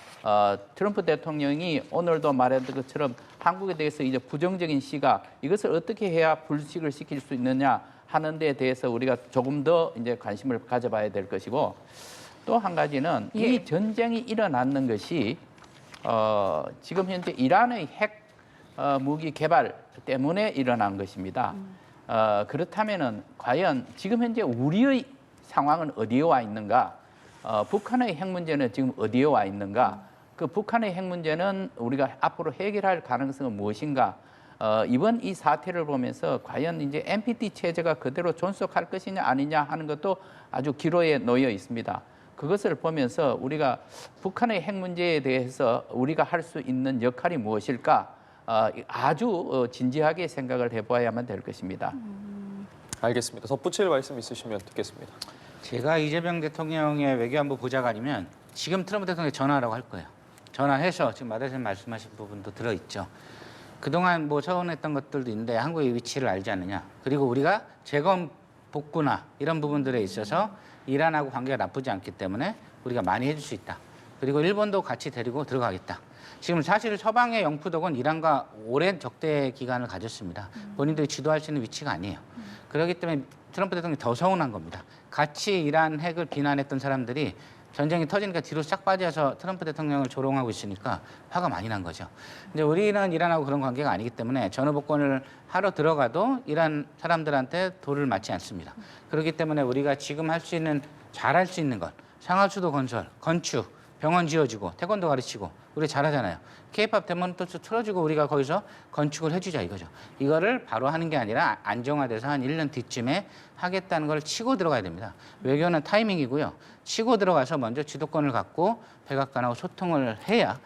트럼프 대통령이 오늘도 말했던 것처럼 한국에 대해서 이제 부정적인 시각 이것을 어떻게 해야 불식을 시킬 수 있느냐 하는 데에 대해서 우리가 조금 더 이제 관심을 가져봐야 될 것이고 또 한 가지는 이 전쟁이 일어났는 것이 지금 현재 이란의 핵 무기 개발 때문에 일어난 것입니다. 그렇다면은 과연 지금 현재 우리의 상황은 어디에 와 있는가? 북한의 핵 문제는 지금 어디에 와 있는가? 그 북한의 핵 문제는 우리가 앞으로 해결할 가능성은 무엇인가? 이번 이 사태를 보면서 과연 이제 NPT 체제가 그대로 존속할 것이냐 아니냐 하는 것도 아주 기로에 놓여 있습니다. 그것을 보면서 우리가 북한의 핵 문제에 대해서 우리가 할 수 있는 역할이 무엇일까? 아주 진지하게 생각을 해봐야만 될 것입니다. 알겠습니다. 덧붙일 말씀 있으시면 듣겠습니다. 제가 이재명 대통령의 외교안보 보좌관이면 지금 트럼프 대통령에 전화하라고 할 거예요. 전화해서 지금 마 대표님 말씀하신 부분도 들어있죠. 그동안 뭐 서운했던 것들도 있는데 한국의 위치를 알지 않느냐. 그리고 우리가 재건 복구나 이런 부분들에 있어서 이란하고 관계가 나쁘지 않기 때문에 우리가 많이 해줄 수 있다. 그리고 일본도 같이 데리고 들어가겠다. 지금 사실 서방의 영푸독은 이란과 오랜 적대 기간을 가졌습니다. 본인들이 주도할 수 있는 위치가 아니에요. 그렇기 때문에 트럼프 대통령이 더 서운한 겁니다. 같이 이란 핵을 비난했던 사람들이 전쟁이 터지니까 뒤로 싹 빠져서 트럼프 대통령을 조롱하고 있으니까 화가 많이 난 거죠. 근데 우리는 이란하고 그런 관계가 아니기 때문에 전후복권을 하러 들어가도 이란 사람들한테 돌을 맞지 않습니다. 그렇기 때문에 우리가 지금 할 수 있는, 잘할 수 있는 것, 상하수도 건설, 건축, 병원 지어주고 태권도 가르치고 우리 잘하잖아요. K-팝 데몬스트레이션 틀어주고 우리가 거기서 건축을 해주자 이거죠. 이거를 바로 하는 게 아니라 안정화돼서 한 1년 뒤쯤에 하겠다는 걸 치고 들어가야 됩니다. 외교는 타이밍이고요. 치고 들어가서 먼저 주도권을 갖고 백악관하고 소통을 해야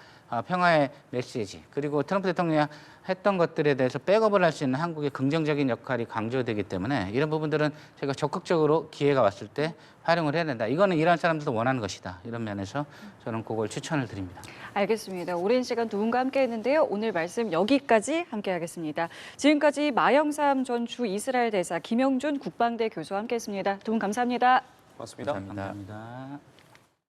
평화의 메시지 그리고 트럼프 대통령이 했던 것들에 대해서 백업을 할 수 있는 한국의 긍정적인 역할이 강조되기 때문에 이런 부분들은 제가 적극적으로 기회가 왔을 때 활용을 해야 된다. 이거는 이란 사람들도 원하는 것이다. 이런 면에서 저는 그걸 추천을 드립니다. 알겠습니다. 오랜 시간 두 분과 함께했는데요. 오늘 말씀 여기까지 함께하겠습니다. 지금까지 마영삼 전 주 이스라엘 대사, 김영준 국방대 교수와 함께했습니다. 두 분 감사합니다. 고맙습니다. 감사합니다.